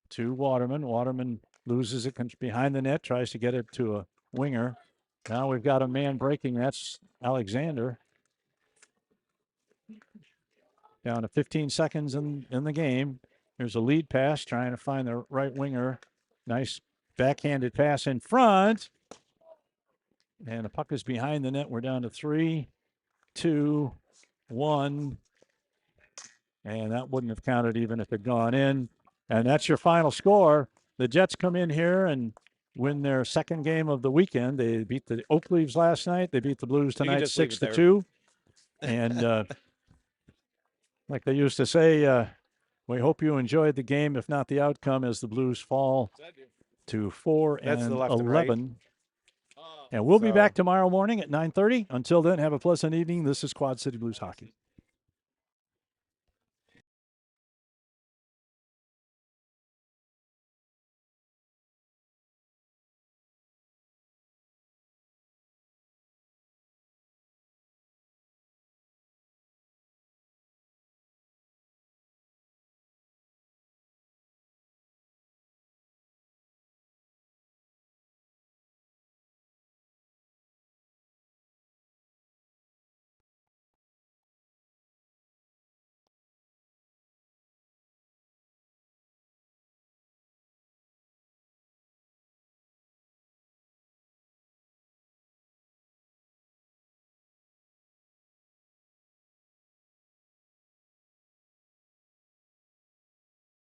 [SPEAKER 2] to Waterman. Waterman loses it behind the net, tries to get it to a winger. Now we've got a man breaking. That's Alexander. Down to 15 seconds in the game. There's a lead pass, trying to find the right winger. Nice backhanded pass in front. And the puck is behind the net. We're down to 3, 2, 1. And that wouldn't have counted even if it had gone in. And that's your final score. The Jets come in here and win their second game of the weekend. They beat the Oak Leaves last night. They beat the Blues tonight 6-2. And like they used to say, we hope you enjoyed the game, if not the outcome, as the Blues fall to 4-11. And we'll be back tomorrow morning at 9:30. Until then, have a pleasant evening. This is Quad City Blues Hockey.